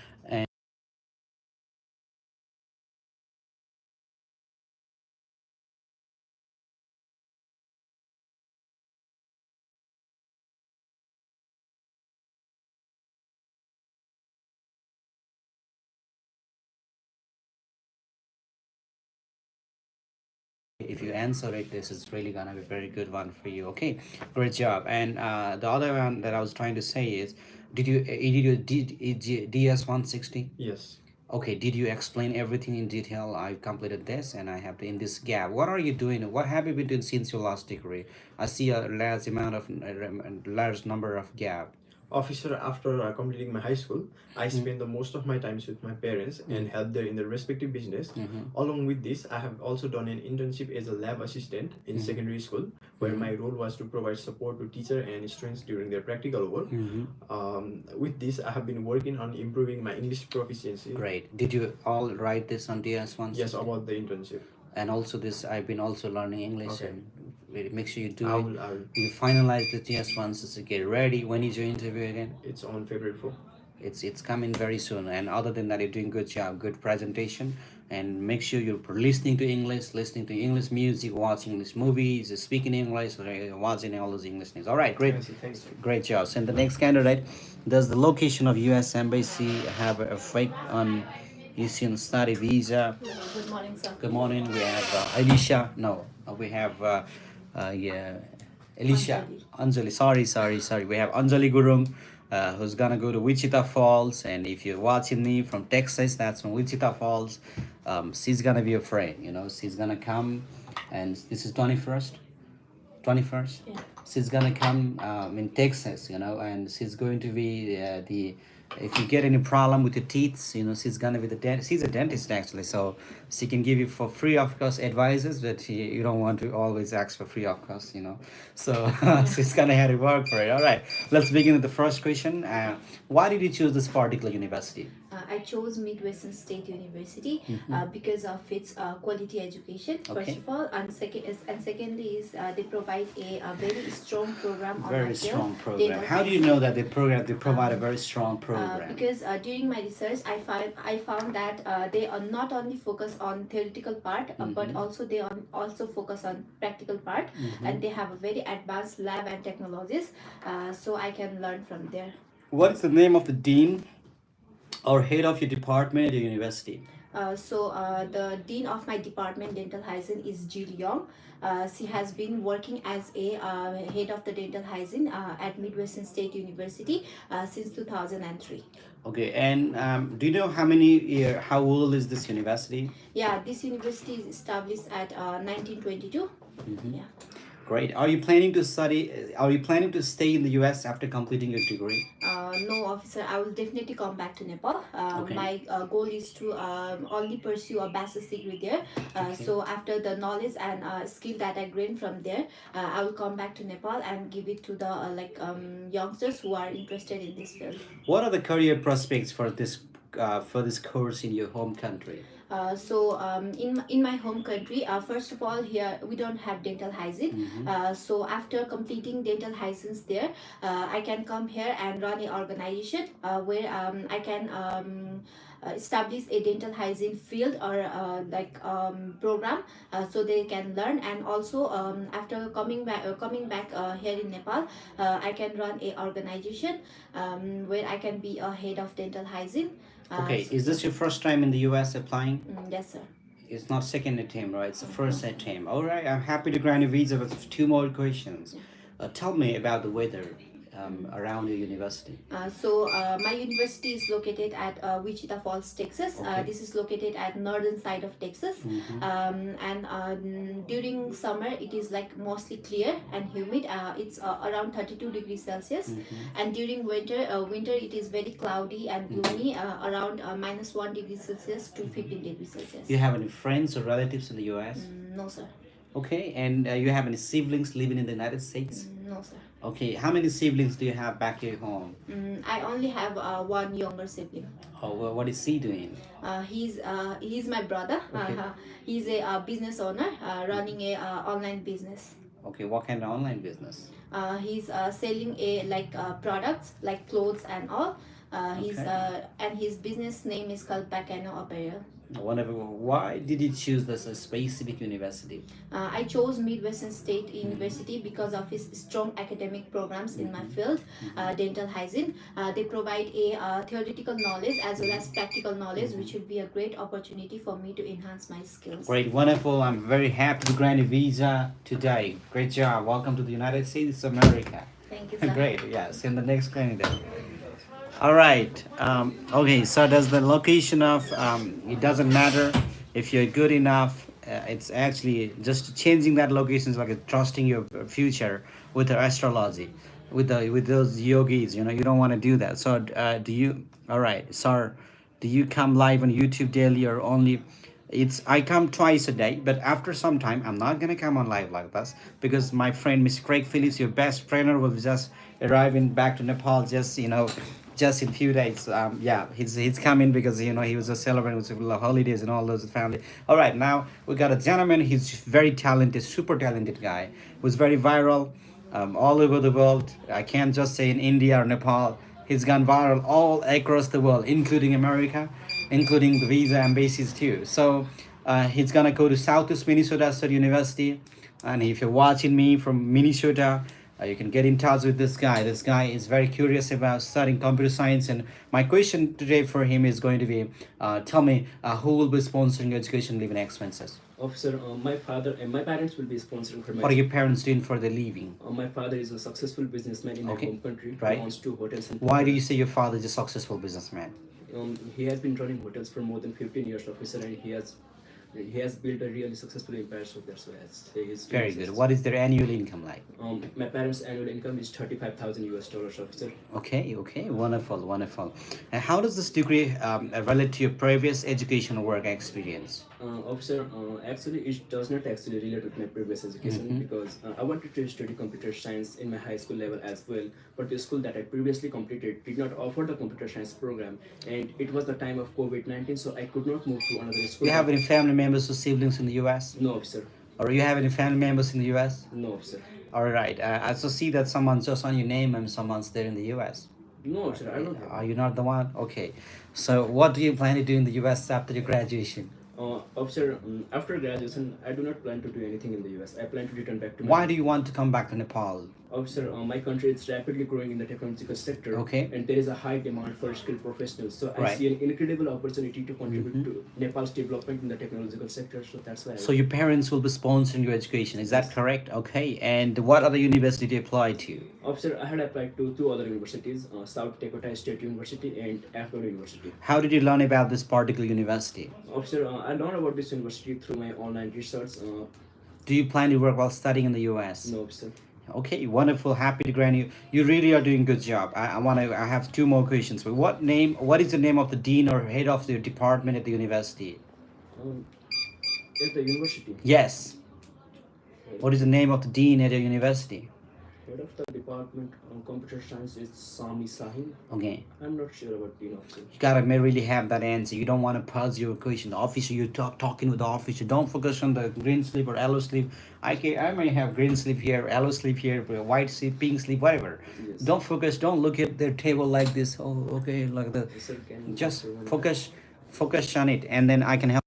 If you answer it, this is really gonna be a very good one for you. Okay, great job. And the other one that I was trying to say is, did you DS 160? Yes. Okay, did you explain everything in detail? I completed this and I have in this gap. What are you doing? What have you been doing since your last degree? I see a large number of gap. Officer, after completing my high school, I spent the most of my times with my parents and helped them in their respective business. Along with this, I have also done an internship as a lab assistant in secondary school, where my role was to provide support to teacher and students during their practical work. With this, I have been working on improving my English proficiency. Great. Did you all write this on DS1? Yes, about the internship. And also this, I've been also learning English. Okay. And make sure you do I it. will. You finalize the DS1 to get ready. When is your interview again? It's on February 4th. It's coming very soon. And other than that, you're doing good job, good presentation. And make sure you're listening to English music, watching English movies, speaking English, watching all those English things. All right, great. Thanks. Great job. So the next candidate, does the location of U.S. Embassy have an effect on Asian study visa? Good morning, sir. Good morning. We have Alicia. No, we have Alicia. Anjali. Sorry. We have Anjali Gurung, who's gonna go to Wichita Falls. And if you're watching me from Texas, that's from Wichita Falls. She's gonna be a friend. She's gonna come, and this is 21st. Yeah. She's gonna come in Texas, and she's going to be the if you get any problem with your teeth, she's gonna be the dentist. She's a dentist actually, so she can give you for free of cost advices, but you don't want to always ask for free of cost, so she's gonna have to work for it. All right, let's begin with the first question. Why did you choose this particular university? I chose Midwestern State University because of its quality education, first of all, and secondly is they provide a very strong program on Very my strong field. program. How do you know that they provide a very strong program? Because during my research, I found that they are not only focused on theoretical part, but also they also focus on practical part, and they have a very advanced lab and technologies, so I can learn from there. What is the name of the dean or head of your department at the university? The dean of my department, dental hygiene, is Jill Young. She has been working as a head of the dental hygiene at Midwestern State University since 2003. Okay, and do you know how old is this university? Yeah, this university is established at 1922. Yeah. Great. Are you planning to study? Are you planning to stay in the U.S. after completing your degree? No, officer. I will definitely come back to Nepal. Okay. My goal is to only pursue a bachelor's degree there. So after the knowledge and skill that I gained from there, I will come back to Nepal and give it to the youngsters who are interested in this field. What are the career prospects for this course in your home country? In my home country, first of all, here we don't have dental hygiene. So after completing dental hygiene there, I can come here and run an organization where I can establish a dental hygiene field or program, so they can learn. And also after coming back here in Nepal, I can run a organization where I can be a head of dental hygiene. Okay, is this your first time in the US applying? Yes, sir. It's not second attempt, right? It's the first attempt. All right, I'm happy to grant you visa with two more questions. Tell me about the weather around your university. My university is located at Wichita Falls, Texas. Okay. This is located at northern side of Texas. During summer, it is like mostly clear and humid. It's around 32 degrees Celsius. And during winter it is very cloudy and gloomy, around -1 degree Celsius to 15 degrees Celsius. Do you have any friends or relatives in the US? No, sir. Okay, and you have any siblings living in the United States? No, sir. Okay, how many siblings do you have back at home? I only have one younger sibling. Oh, well, what is he doing? He's my brother. Okay. He's a business owner running a online business. Okay, what kind of online business? He's selling products like clothes and all. And his business name is called Bacano Apparel. Wonderful. Why did you choose this specific university? I chose Midwestern State University because of its strong academic programs in my field, dental hygiene. They provide a theoretical knowledge as well as practical knowledge, which would be a great opportunity for me to enhance my skills. Great, wonderful. I'm very happy to grant a visa today. Great job. Welcome to the United States of America. Thank you, sir. Great. Yes, in the next candidate. All right. Okay, so does the location of it doesn't matter if you're good enough. It's actually just changing that location is like trusting your future with the astrology, with those yogis. You know, you don't want to do that. So do you? All right, sir. Do you come live on YouTube daily or only? I come twice a day, but after some time I'm not gonna come on live like this because my friend Mr. Craig Phillips, your best trainer, will just arriving back to Nepal just in few days. He's coming because he was just celebrating with the holidays and all those family. All right, now we got a gentleman. He's very talented, super talented guy, who's very viral all over the world. I can't just say in India or Nepal. He's gone viral all across the world, including America, including the visa embassies too. So he's gonna go to Southeast Minnesota State University, and if you're watching me from Minnesota, you can get in touch with this guy. This guy is very curious about studying computer science, and my question today for him is going to be, tell me who will be sponsoring your education and living expenses? Officer, my father and my parents will be sponsoring for my. What are your parents doing for their living? My father is a successful businessman in my home country. Right. He owns 2 hotels. Why do you say your father is a successful businessman? He has been running hotels for more than 15 years, officer, and he has built a really successful empire. So that's why I say he's very good. What is their annual income like? My parents' annual income is $35,000, officer. Okay, wonderful. And how does this degree relate to your previous education or work experience? Officer, actually it does not actually relate with my previous education because I wanted to study computer science in my high school level as well, but the school that I previously completed did not offer the computer science program, and it was the time of COVID-19, so I could not move to another school. Do you have any family members or siblings in the US? No, officer. Or you have any family members in the US? No, officer. All right. I also see that someone's just on your name and someone's there in the US. No, officer, I don't have. Are you not the one? Okay. So what do you plan to do in the US after your graduation? Officer, after graduation, I do not plan to do anything in the US. I plan to return back to my. Why do you want to come back to Nepal? Officer, my country is rapidly growing in the technological sector. Okay. And there is a high demand for skilled professionals. So I see an incredible opportunity to contribute to Nepal's development in the technological sector. So that's why. So your parents will be sponsoring your education. Is that correct? Okay. And what other university do you apply to? Officer, I had applied to 2 other universities, South Dakota State University and Akron University. How did you learn about this particular university? Officer, I learned about this university through my online research. Do you plan to work while studying in the US? No, officer. Okay, wonderful. Happy to grant you. You really are doing good job. I have 2 more questions. But what is the name of the dean or head of the department at the university? At the university? Yes. What is the name of the dean at the university? Head of the department on computer science is Sami Sahin. Okay. I'm not sure about dean, officer. You gotta really have that answer. You don't want to pause your question. The officer, you're talking with the officer. Don't focus on the green sleeve or yellow sleeve. I may have green sleeve here, yellow sleeve here, white sleeve, pink sleeve, whatever. Yes. Don't focus. Don't look at their table like this. Oh, okay, like that. Yes, sir, Just focus Focus on it, and then I can help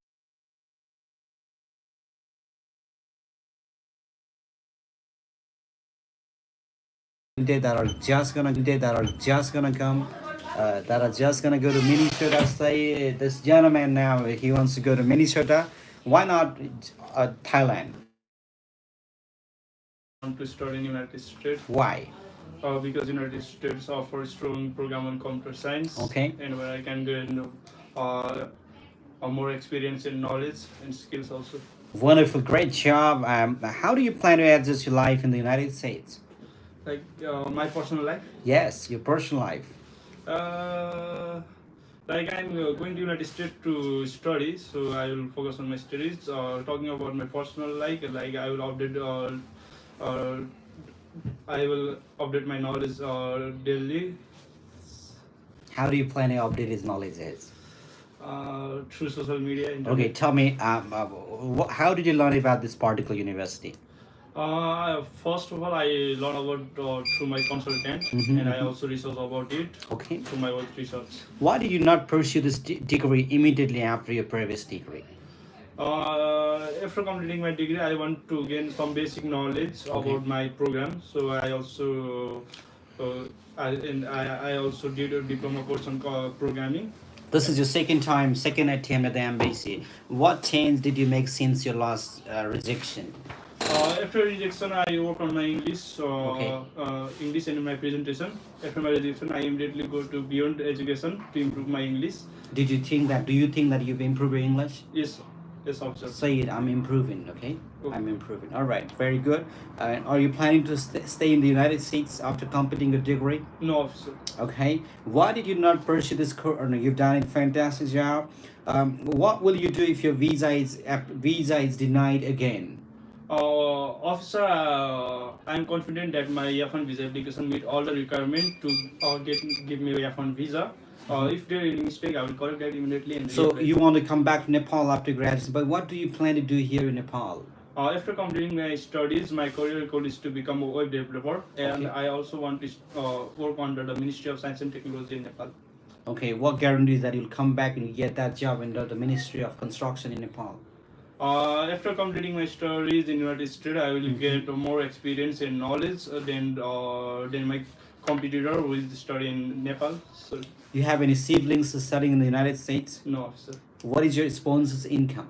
that are just gonna come, that are just gonna go to Minnesota. Say this gentleman now, he wants to go to Minnesota. Why not Thailand? Want to study in United States Why? because United States offers strong program on computer science. Okay. And where I can gain uh, a more experience and knowledge and skills also. Wonderful, great job. How do you plan to adjust your life in the United States? Like my personal life. Yes, your personal life. Uh, like I'm going to United States to study, so I will focus on my studies. Talking about my personal life, like I will update. I will update my knowledge daily How do you plan to update his knowledge? through social media. Internet. Okay, tell me, how did you learn about this particular university? First of all, I learned about through my consultant, and I also research about it. Okay. Through my work research. Why did you not pursue this degree immediately after your previous degree? After completing my degree, I want to gain some basic knowledge about my program. So I also, I also did a diploma course on programming. This is your second attempt at the embassy. What change did you make since your last rejection? After rejection, I work on my English, English and my presentation. After my rejection, I immediately go to beyond education to improve my English. Do you think that you've improved your English? Yes, yes, officer. Say it. I'm improving. Okay, I'm improving. All right, very good. Are you planning to stay in the United States after completing your degree? No, officer. Okay. Why did you not pursue this course? No, you've done a fantastic job. What will you do if your visa is denied again? Officer, I'm confident that my F1 visa application meet all the requirements to give me a F1 visa. If there is any mistake, I will correct that immediately. And so you want to come back to Nepal after graduation, but what do you plan to do here in Nepal? After completing my studies, my career goal is to become a web developer, and I also want to work under the Ministry of Science and Technology in Nepal. Okay, what guarantees that you'll come back and get that job under the Ministry of Construction in Nepal? After completing my studies in United States, I will get more experience and knowledge than my competitor who is studying in Nepal. So, you have any siblings studying in the United States? No, sir. What is your sponsor's income?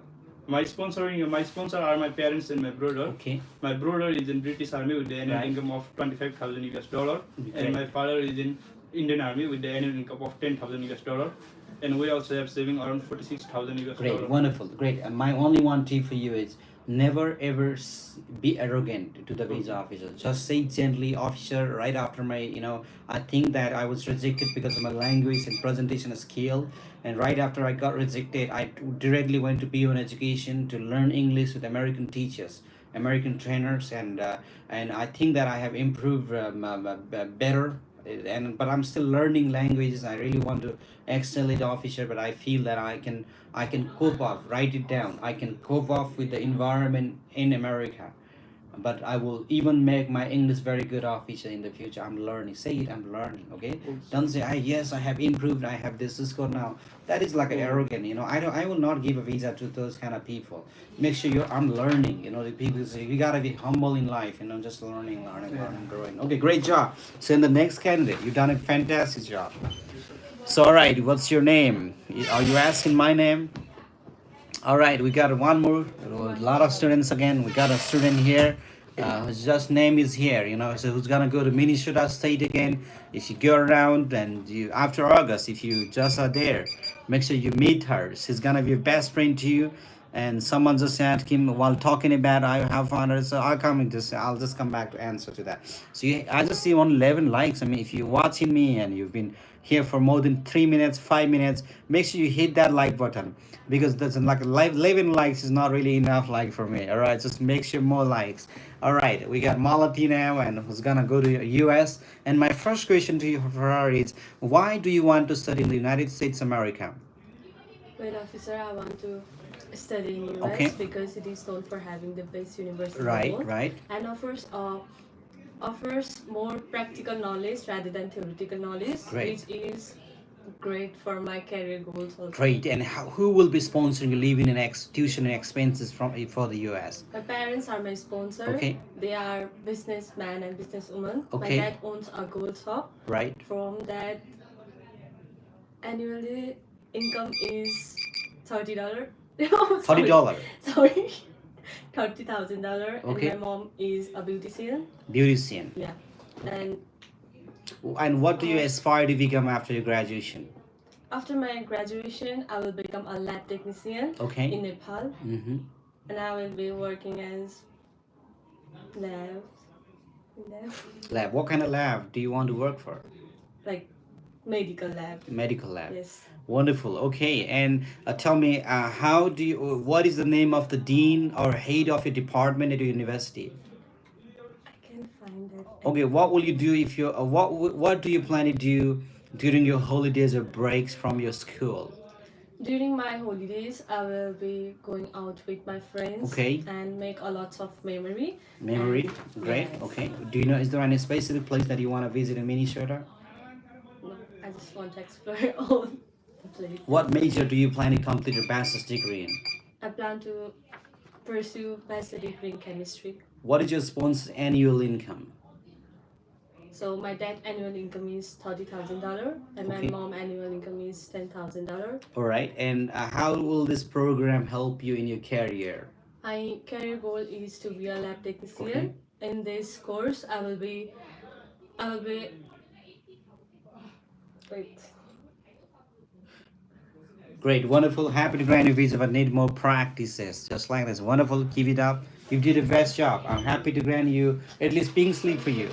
My sponsor are my parents and my brother. Okay. My brother is in British Army with the annual income of $25,000, and my father is in Indian Army with the annual income of $10,000. And we also have saving around $46,000. Great, wonderful, great. And my only one tip for you is never ever be arrogant to the visa officer. Just say gently, officer, right after my, I think that I was rejected because of my language and presentation skill. And right after I got rejected, I directly went to B1 education to learn English with American teachers, American trainers, and I think that I have improved better. But I'm still learning languages. I really want to excel at officer, but I feel that I can cope up. Write it down. I can cope up with the environment in America, but I will even make my English very good officer in the future. I'm learning. Say it. I'm learning. Okay. Don't say yes. I have improved. I have this score now. That is like arrogant. I will not give a visa to those kind of people. Make sure I'm learning. The people say you gotta be humble in life. Just learning, growing. Okay, great job. So in the next candidate, you've done a fantastic job. So all right, what's your name? Are you asking my name? All right, we got one more. A lot of students again. We got a student here. Whose just name is here. So who's gonna go to Minnesota State again? If you go around and after August, if you just are there, make sure you meet her. She's gonna be a best friend to you. And someone just asked him while talking about I have found her, so I'll just come back to answer to that. So I just see 11 likes. I mean, if you're watching me and you've been here for more than 3 minutes, 5 minutes, make sure you hit that like button, because that's like 11 likes is not really enough like for me. All right, just make sure more likes. All right, we got Malati now, and who's gonna go to US. And my first question to you for her is, why do you want to study in the United States America? Well, officer, I want to study in US because it is known for having the best university in the world. Right. And offers more practical knowledge rather than theoretical knowledge, which is great for my career goals also. Great. And who will be sponsoring you living and tuition and expenses from for the US? My parents are my sponsor. Okay. They are businessman and businesswoman. Okay. My dad owns a gold shop. Right. From that, annually income is $30. $30. Sorry. $30,000. Okay. And my mom is a beautician. Beautician. Yeah. And what do you aspire to become after your graduation? After my graduation, I will become a lab technician. Okay. In Nepal. Mm-hmm. And I will be working as lab. Lab. What kind of lab do you want to work for? Like medical lab. Medical lab. Yes. Wonderful. Okay. And tell me, what is the name of the dean or head of your department at your university? I can find it. Okay. What will you do if you what do you plan to do during your holidays or breaks from your school? During my holidays, I will be going out with my friends. Okay. And make a lot of memory. Memory. And, Great. yes. Okay. Do you know, is there any specific place that you want to visit in Minnesota? No, I just want to explore all the places. What major do you plan to complete your bachelor's degree in? I plan to pursue bachelor degree in chemistry. What is your sponsor's annual income? So my dad annual income is $30,000 and my Okay. mom annual income is $10,000. All right. And how will this program help you in your career? My career goal is to be a lab technician. Okay. In this course, I will be. Wait. Great, wonderful, happy to grant you visa, but need more practices. Just like this, wonderful, keep it up. You did the best job. I'm happy to grant you at least pink slip for you.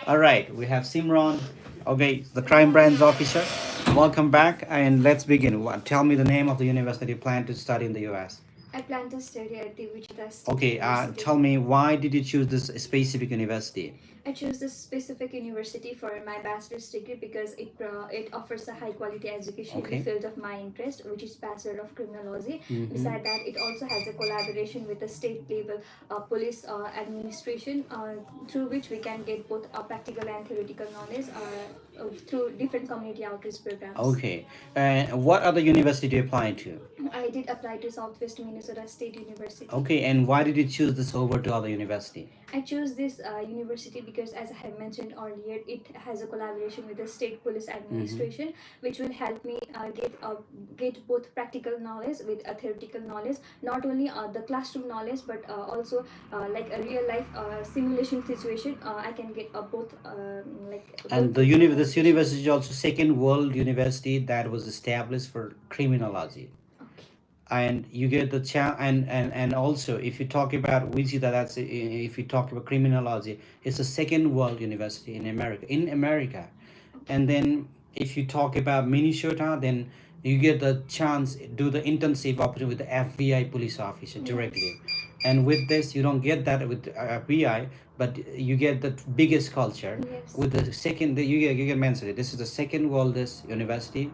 All right, we have Simran. Okay, the crime branch officer. Welcome back, and let's begin. Tell me the name of the university you plan to study in the US. I plan to study at the Wichita State Okay, University. tell me, why did you choose this specific university? I chose this specific university for my bachelor's degree because it offers a high quality education Okay. in the field of my interest, which is Bachelor of Criminology. Mhm. Beside that, it also has a collaboration with the state level police administration, through which we can get both practical and theoretical knowledge through different community outreach programs. Okay, what other university do you apply to? I did apply to Southwest Minnesota State University. Okay, and why did you choose this over to other university? I chose this university because, as I have mentioned earlier, it has a collaboration with the state police administration, which will help me get both practical knowledge with a theoretical knowledge, not only the classroom knowledge, but also like a real life simulation situation. I can get both And this university is also second world university that was established for criminology. And you get the and also if you talk about Wichita, if you talk about criminology, it's a second world university in America. And then if you talk about Minnesota, then you get the chance do the internship opportunity with the FBI police officer directly. And with this, you don't get that with FBI, but you get the biggest culture. Yes. With the second, you can mention it. This is the second worldest university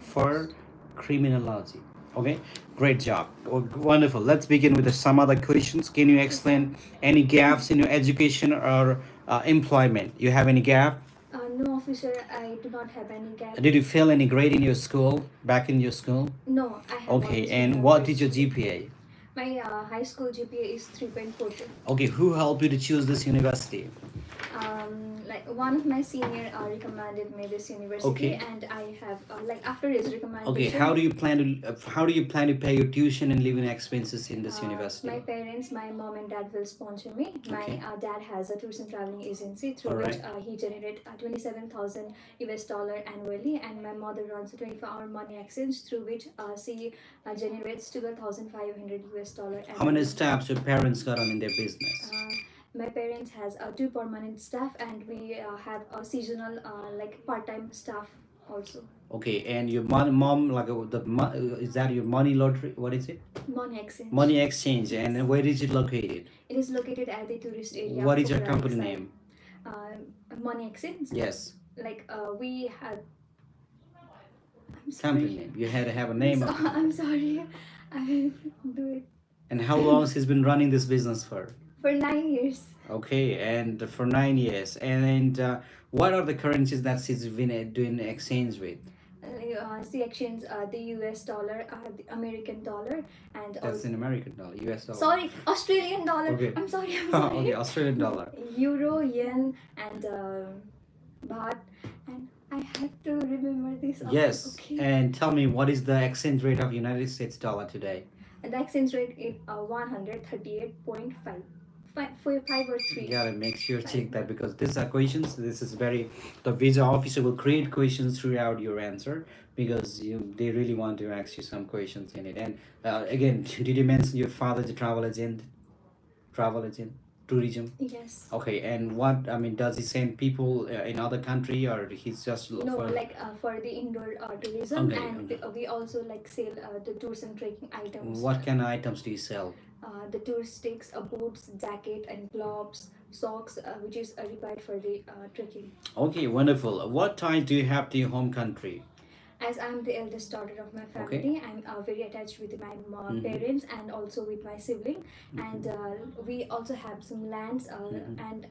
for criminology. Okay, great job. Wonderful. Let's begin with some other questions. Can you explain any gaps in your education or employment? You have any gap? No, officer, I do not have any gap. Did you fail any grade in your school, back in your school? No, I have. Okay, always and been what average. is your GPA? My high school GPA is 3.42. Okay, who helped you to choose this university? Like one of my senior recommended me this university, Okay. and I have like after his recommendation. Okay, how do you plan to pay your tuition and living expenses in this university? My parents, my mom and dad will sponsor me. My Okay. dad has a tours and traveling agency through All which right. he generated $27,000 US dollar annually, and my mother runs a 24-hour money exchange through which she generates $12,500 US dollar. How many staffs your parents got on in their business? My parents has 2 permanent staff, and we have a seasonal like part-time staff also. Okay, and your mom like is that your money lottery? What is it? Money exchange. Money exchange, and where is it located? It is located at the tourist area. What is your Kopernik company side. name? Money exchange. Yes, Like we have. I'm company sorry. name. You had to have a name. I'm sorry. I will do it And how long he's been running this business for? for 9 years. Okay, and for 9 years. And what are the currencies that she's been doing exchange with? C exchange the US dollar, the American dollar, and That's also, in American dollar, US dollar. sorry, Australian dollar. Okay. I'm sorry. I'm sorry. Okay, Australian dollar. Euro, yen, and baht. And I have to remember this. Yes. Okay. And tell me, what is the exchange rate of United States dollar today? The exchange rate is 138.5. 5 or 3. You gotta make sure check that, because these are questions. This is very, the visa officer will create questions throughout your answer, because they really want to ask you some questions in it. And again, did you mention your father is a travel agent? Tourism. Yes. Okay, and what, I mean, does he send people in other country, or he's just No, for... like for the indoor tourism, Okay, and we also like sell the tours and trekking items. What kind of items do you sell? The tour sticks, boots, jacket, and gloves, socks, which is required for the trekking. Okay, wonderful. What ties do you have to your home country? As I'm the eldest daughter of my family, Okay. I'm very attached with my parents and also with my sibling. And we also have some lands. And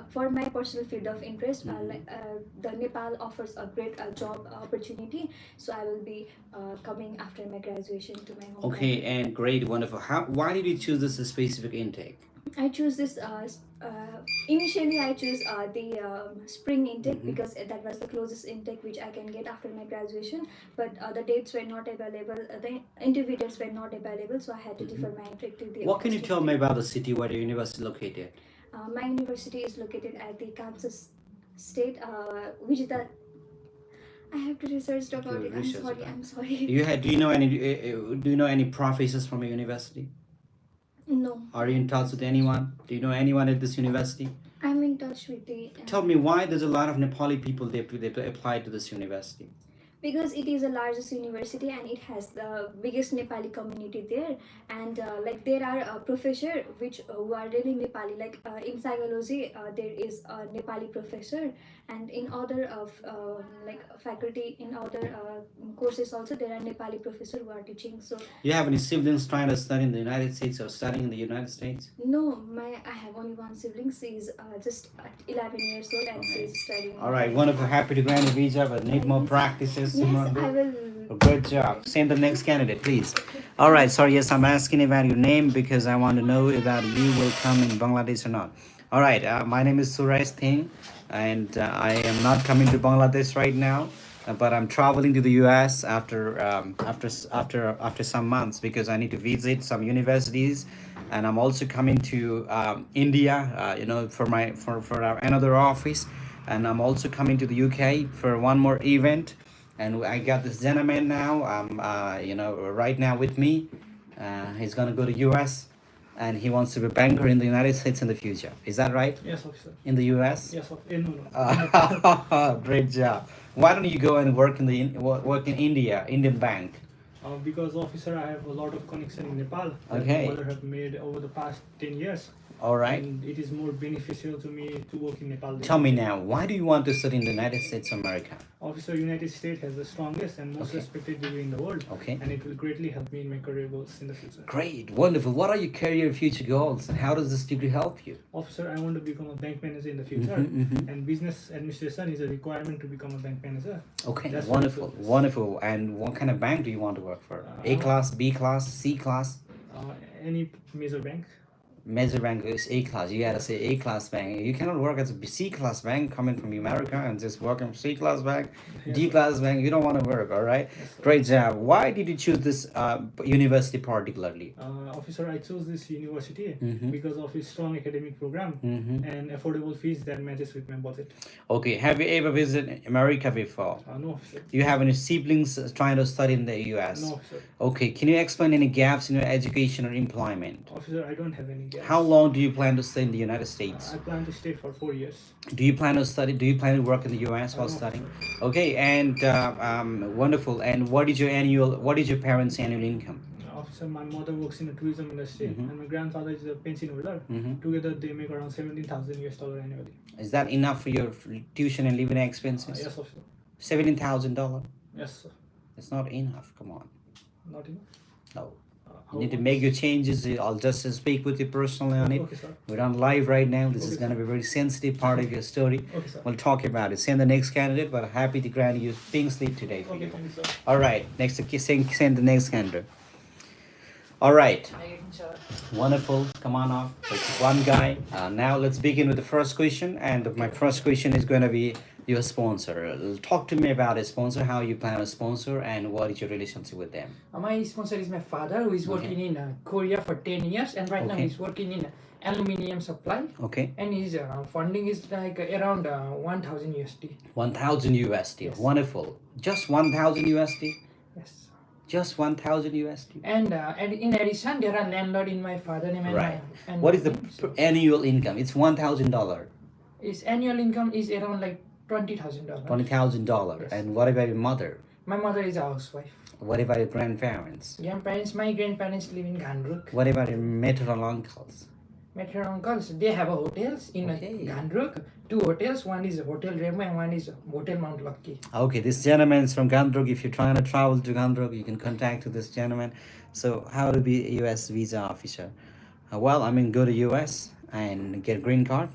for my personal field of interest, the Nepal offers a great job opportunity. So I will be coming after my graduation to my home. Okay, country. and great, wonderful. Why did you choose this specific intake? I choose this. Initially, I choose the spring intake because that was the closest intake which I can get after my graduation. But the dates were not available. The interview dates were not available, so I had to defer my intake to the. What can you August tell intake. me about the city where the university is located? My university is located at the Kansas State, Wichita. I have to research about Okay, it. research I'm sorry. about I'm sorry. Do you know any professors from your university? No. Are you in touch with anyone? Do you know anyone at this university? I'm in touch with the. Tell me why there's a lot of Nepali people they apply to this university. Because it is the largest university and it has the biggest Nepali community there, and like there are professors which who are really Nepali. Like in psychology, there is a Nepali professor, and in other like faculty in other courses also there are Nepali professors who are teaching. So You have any siblings trying to study in the United States or studying in the United States? no, I have only one sibling. She is just 11 years old and she is studying. All right, wonderful. Happy to grant a visa, but need more practices. Yes, Simran. I will. Good job. Send the next candidate, please. All right. Sorry. Yes, I'm asking about your name because I want to know whether you will come in Bangladesh or not. All right. My name is Suraj Singh, and I am not coming to Bangladesh right now, but I'm traveling to the U.S. after some months because I need to visit some universities, and I'm also coming to India. For our another office, and I'm also coming to the UK for one more event. And I got this gentleman now, right now with me. He's gonna go to US, and he wants to be a banker in the United States in the future. Is that right? Yes, officer. In the US? Yes, officer. No. Great job. Why don't you go and work in India, Indian bank? Because, officer, I have a lot of connection in Nepal that Okay. my mother have made over the past 10 years. All right. And it is more beneficial to me to work in Nepal. Tell me now, why do you want to study in the United States of America? Officer, United States has the strongest and most Okay. respected degree in the world. Okay. And it will greatly help me in my career goals in the future. Great, wonderful. What are your career future goals, and how does this degree help you? Officer, I want to become a bank manager in the future. And business administration is a requirement to become a bank manager. Okay, That's wonderful, what it is. wonderful. And what kind of bank do you want to work for? A class, B class, C class? Any major bank. Major bank is A class. You gotta say A class bank. You cannot work as a C class bank coming from America and just work in C class bank, D class bank. You don't want to work, all right? Great job. Why did you choose this university particularly? Officer, I chose this university Mhm. because of its strong academic program and affordable fees that matches with my budget. Okay, have you ever visited America before? No, officer. Do you have any siblings trying to study in the US? No, officer. Okay, can you explain any gaps in your education or employment? Officer, I don't have any gaps. How long do you plan to stay in the United States? I plan to stay for 4 years. Do you plan to study? Do you plan to work in the US while No, studying? Okay, and wonderful. And what is your parents' annual income? Officer, my mother works in the tourism industry and my grandfather is a pension holder. Mhm. Together, they make around $17,000 annually. Is that enough for your tuition and living expenses? Yes, officer. $17,000. Yes, sir. It's not enough. Come on. Not enough. No. You need to make your changes. I'll just speak with you personally on it. Okay, sir. We're on live right now. This is Okay, going to sir. be a very sensitive part of your story. Okay, sir. We'll talk about it. Send the next candidate, but happy to grant you pink slip today for Okay, you. thank you, sir. All right, next, send the next candidate. All right, wonderful. Come on off. That's one guy. Now let's begin with the first question. And my first question is going to be your sponsor. Talk to me about a sponsor, how you plan a sponsor, and what is your relationship with them. My sponsor is my father, who is working in Korea for 10 years, and right now Okay. he's working in aluminium supply. Okay. And his funding is like around 1,000 USD. 1,000 USD. Yes. Wonderful. Just 1,000 USD? Yes. Just 1,000 USD? And in addition, there are landlord in my father name and Right. and What is the my name. annual income? It's $1,000. His annual income is around like $20,000. $20,000. Yes. And what about your mother? My mother is a housewife. What about your grandparents? My grandparents live in Gandruk. What about your maternal uncles? Maternal uncles, they have a hotels in Gandruk. 2 hotels. One is Hotel Remo and one is Hotel Mount Lucky. Okay, this gentleman is from Gandruk. If you're trying to travel to Gandruk, you can contact this gentleman. So how to be a U.S. visa officer? Well, I mean, go to U.S. and get a green card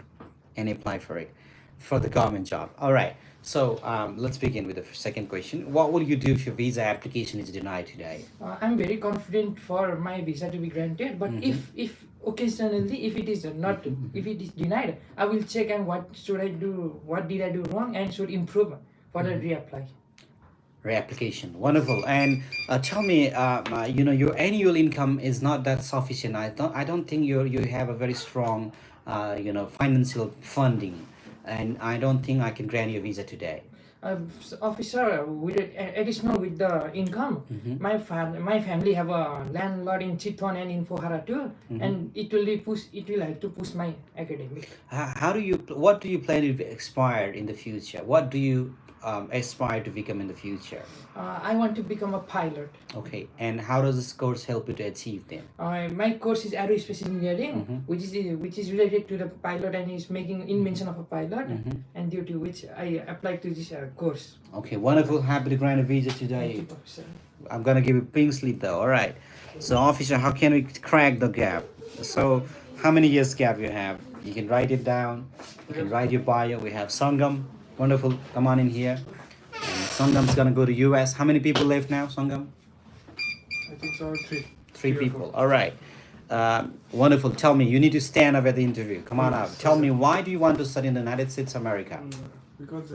and apply for it, for the government job. All right. So let's begin with the second question. What will you do if your visa application is denied today? I'm very confident for my visa to be granted, but if occasionally if it is not, if it is denied, I will check and what should I do, what did I do wrong, and should improve for the reapply. Reapplication. Wonderful. And tell me, your annual income is not that sufficient. I don't think you have a very strong financial funding, and I don't think I can grant you a visa today. Officer, with additional with the income, my family have a landlord in Chitwan and in Pohara too, and it will help to push my academic. What do you plan to aspire in the future? What do you aspire to become in the future? I want to become a pilot. Okay, and how does this course help you to achieve them? My course is aerospace engineering, which is related to the pilot and is making invention of a pilot, and due to which I applied to this course. Okay, wonderful. Happy to grant a visa today. Thank you, officer. I'm gonna give you pink slip though. All right. So, officer, how can we crack the gap? So, how many years gap you have? You can write it down. You can write your bio. We have Sangam. Wonderful. Come on in here. And Sangam's gonna go to US. How many people left now, Sangam? I think so, 3. Three people. All right. Wonderful. Tell me, you need to stand up at the interview. Come on up. Tell me, why do you want to study in the United States of America? Because,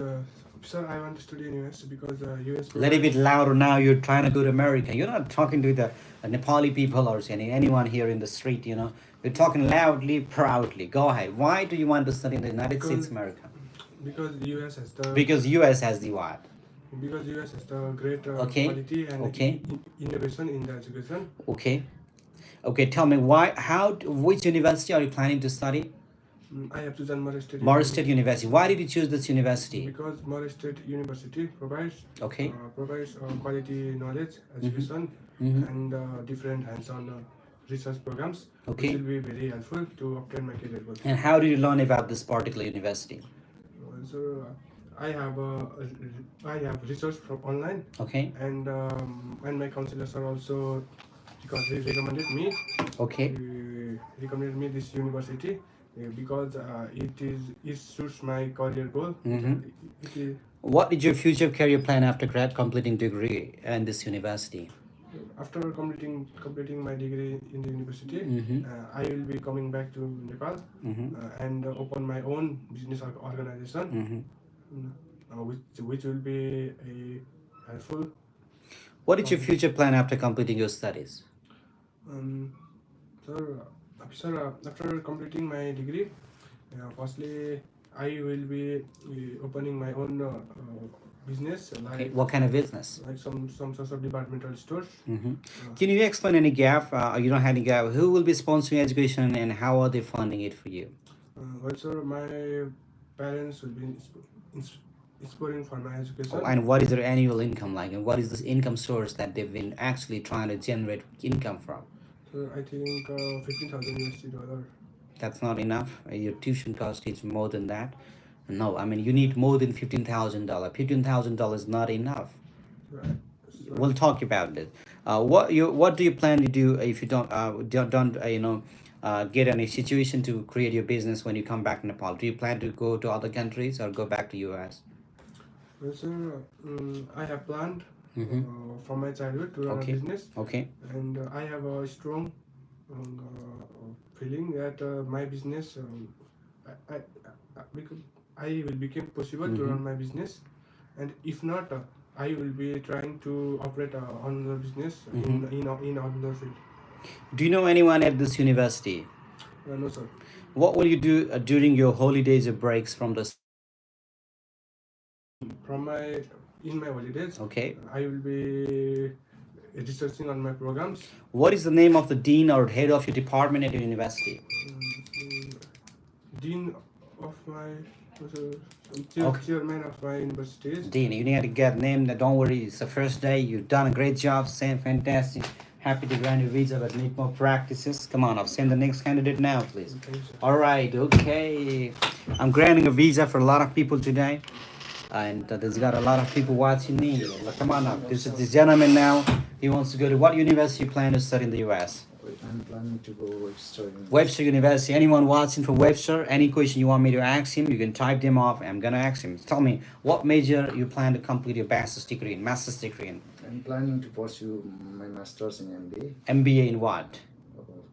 sir, I want to study in US because US. Little bit louder now. You're trying to go to America. You're not talking to the Nepali people or anyone here in the street. You're talking loudly, proudly. Go ahead. Why do you want to study in the United States of America? Because US has the. Because US has the what? Because US has the great Okay. quality and Okay. innovation in the education. Okay. Okay. Tell me which university are you planning to study? I have chosen Morris State. Morris State University. Why did you choose this university? Because Morris State University provides Okay. Quality knowledge, education, and different hands-on research programs, Okay. which will be very helpful to obtain my career goals. And how did you learn about this particular university? So I have research from online. Okay. And my counselors are also because they recommended me. Okay. Recommended me this university because it suits my career goal. It is, What is your future career plan after completing degree in this university? after completing my degree in the university, I will be coming back to Nepal and open my own business organization, which will be helpful. What is your future plan after completing your studies? Sir, after completing my degree, firstly, I will be opening my own business. Like, Okay. What kind of business? Like some sort of departmental stores. Can you explain any gap? You don't have any gap. Who will be sponsoring education and how are they funding it for you? Well, sir, my parents will be sponsoring for my education. And what is their annual income like? And what is this income source that they've been actually trying to generate income from? So I think 15,000 USD dollar. That's not enough. Your tuition cost is more than that. No, I mean you need more than $15,000. $15,000 is not enough. Right. We'll talk about it. what do you plan to do if you don't get any situation to create your business when you come back to Nepal? Do you plan to go to other countries or go back to US? Well, sir, I have planned from my childhood to run a Okay. business, Okay. and I have a strong feeling that my business, because I will become possible to run my business, and if not, I will be trying to operate another business in another field. Do you know anyone at this university? No, sir. What will you do during your holidays or breaks from the From my in my holidays, Okay. I will be researching on my programs. What is the name of the dean or head of your department at your university? Dean of my Okay. chairman of my university. Dean, you need to get named. Don't worry, it's the first day. You've done a great job. Fantastic. Happy to grant your visa, but need more practices. Come on, I'll send the next candidate now, please. All right, okay. I'm granting a visa for a lot of people today. And there's got a lot of people watching me. Come on up. This is this gentleman now. He wants to go to what university you plan to study in the US? I'm planning to go Webster University. Webster University. Anyone watching from Webster? Any question you want me to ask him, you can type them off. I'm gonna ask him. Tell me what major you plan to complete your master's degree in. Master's degree in. I'm planning to pursue my master's in MBA. MBA in what?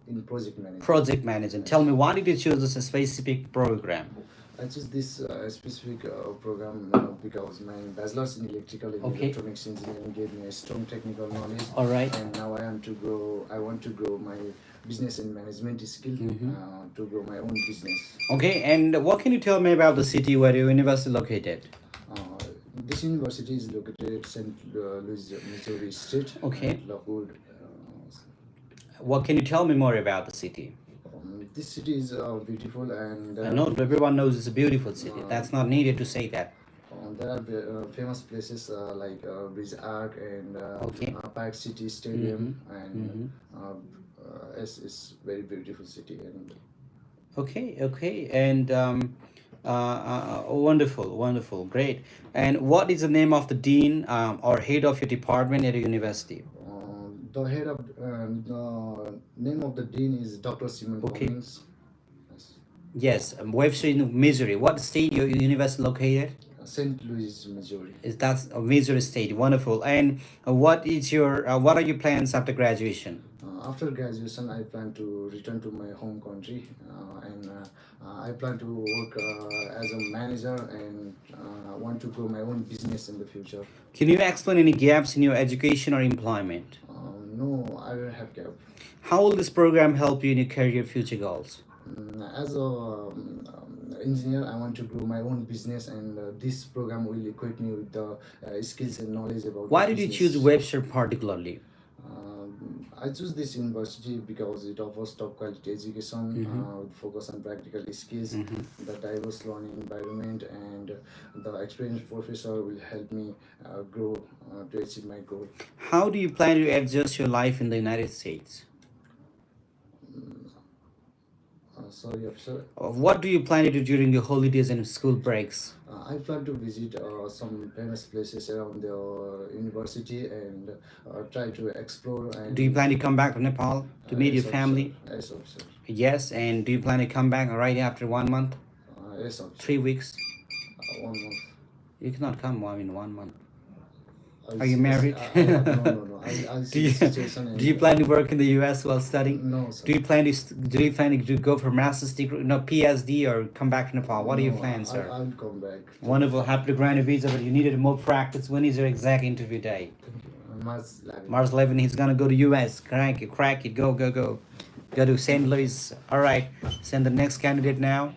In project management. Project management. Tell me why did you choose this specific program? I chose this specific program because my bachelor's in electrical and electronics engineering gave me a strong technical knowledge. All right. And now I want to grow my business and management skill to grow my own business. Okay, and what can you tell me about the city where your university is located? This university is located at St. Louis, Missouri State. Okay. Lockwood. What can you tell me more about the city? This city is beautiful, and I know everyone knows it's a beautiful city. That's not needed to say that. there are famous places like Bridge Arc and Park City Stadium, and it's very beautiful city. And Okay, and wonderful, great. And what is the name of the dean or head of your department at a university? the head of the name of the dean is Dr. Simon Cummings. Yes, Webster in Missouri. What state your university located? St. Louis, Missouri. Is that a Missouri state? Wonderful. And what are your plans after graduation? After graduation, I plan to return to my home country, and I plan to work as a manager, and want to grow my own business in the future. Can you explain any gaps in your education or employment? No, I don't have gap. How will this program help you in your career future goals? As a engineer, I want to grow my own business, and this program will equip me with the skills and knowledge about. Why did you choose Webster particularly? I choose this university because it offers top quality education with focus on practical skills, the diverse learning environment, and the experienced professor will help me grow to achieve my goal. How do you plan to adjust your life in the United States? Sorry, officer. What do you plan to do during your holidays and school breaks? I plan to visit some famous places around the university and try to explore. And Do you plan to come back to Nepal to meet your yes, family? officer. Yes, officer. Yes, and do you plan to come back right after 1 month? Yes, officer. 3 weeks? 1 month. You cannot come in 1 month. I'll Are you see- married? no. I'll do see you the situation. do you plan to work in the U.S. while studying? No, sir. Do you plan to go for master's degree, no PhD, or come back to Nepal? What are your plans, sir? I'll come back. Wonderful. Happy to grant a visa, but you needed more practice. When is your exact interview day? March 11. March 11. He's gonna go to U.S. Crack it. Go. Go to St. Louis. All right. Send the next candidate now.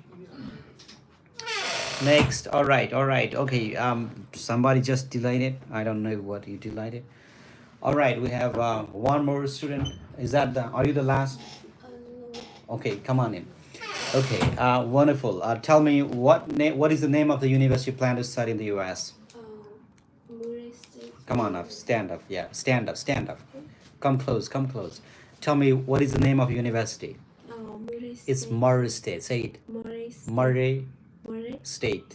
Next. All right. Okay. Somebody just delayed it. I don't know what you delayed it. All right. We have one more student. Are you the last? Okay. Come on in. Okay. Wonderful. Tell me what is the name of the university you plan to study in the U.S.? Come on up. Stand up. Yeah. Stand up. Come close. Tell me what is the name of university? It's Murray State. Say it. Murray State.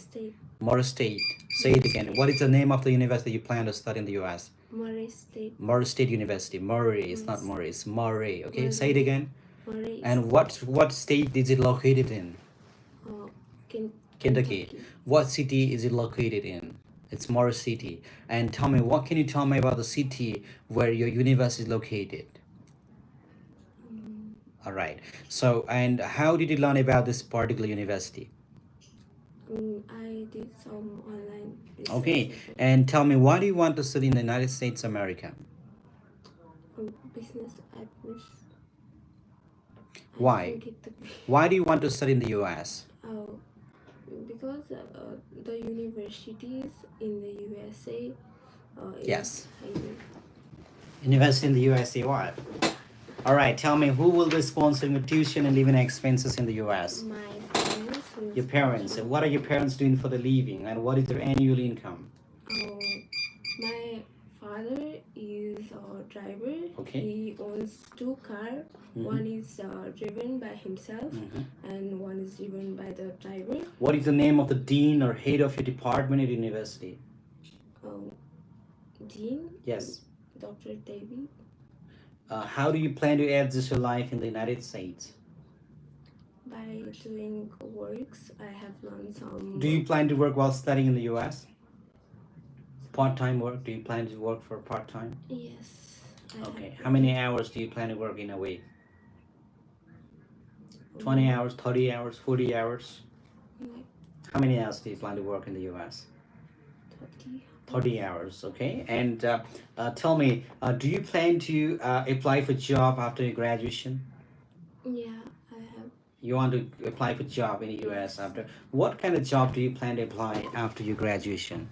Murray State. Say it again. What is the name of the university you plan to study in the U.S.? Murray State. Murray State University. Murray. It's not Murray. It's Murray. Okay. Murray. Say it again. Murray. And what state is it located in? Kentucky. What city is it located in? It's Murray City. And tell me, what can you tell me about the city where your university is located? All right. So, and how did you learn about this particular university? I did some online research. Okay. And tell me, why do you want to study in the United States of America? Business administration. Why? Why do you want to study in the US? Because the universities in the USA. Yes. University in the USA. What? All right. Tell me, who will be sponsoring your tuition and living expenses in the US? My parents. Your parents. And what are your parents doing for the living? And what is their annual income? My father is a driver. Okay. He owns 2 cars. One is driven by himself, and one is driven by the driver. What is the name of the dean or head of your department at university? Dean? Yes. Dr. David. How do you plan to adjust your life in the United States? By doing works, I have learned some. Do you plan to work while studying in the US? Part-time work? Do you plan to work for part-time? Yes. Okay. How many hours do you plan to work in a week? 20 hours, 30 hours, 40 hours? How many hours do you plan to work in the US? 30 hours, okay. And tell me, do you plan to apply for job after your graduation? Yeah, I have. You want to apply for job in the US after? What kind of job do you plan to apply after your graduation?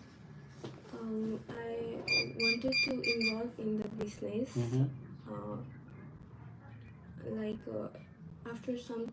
I wanted to involve in the business. Like after some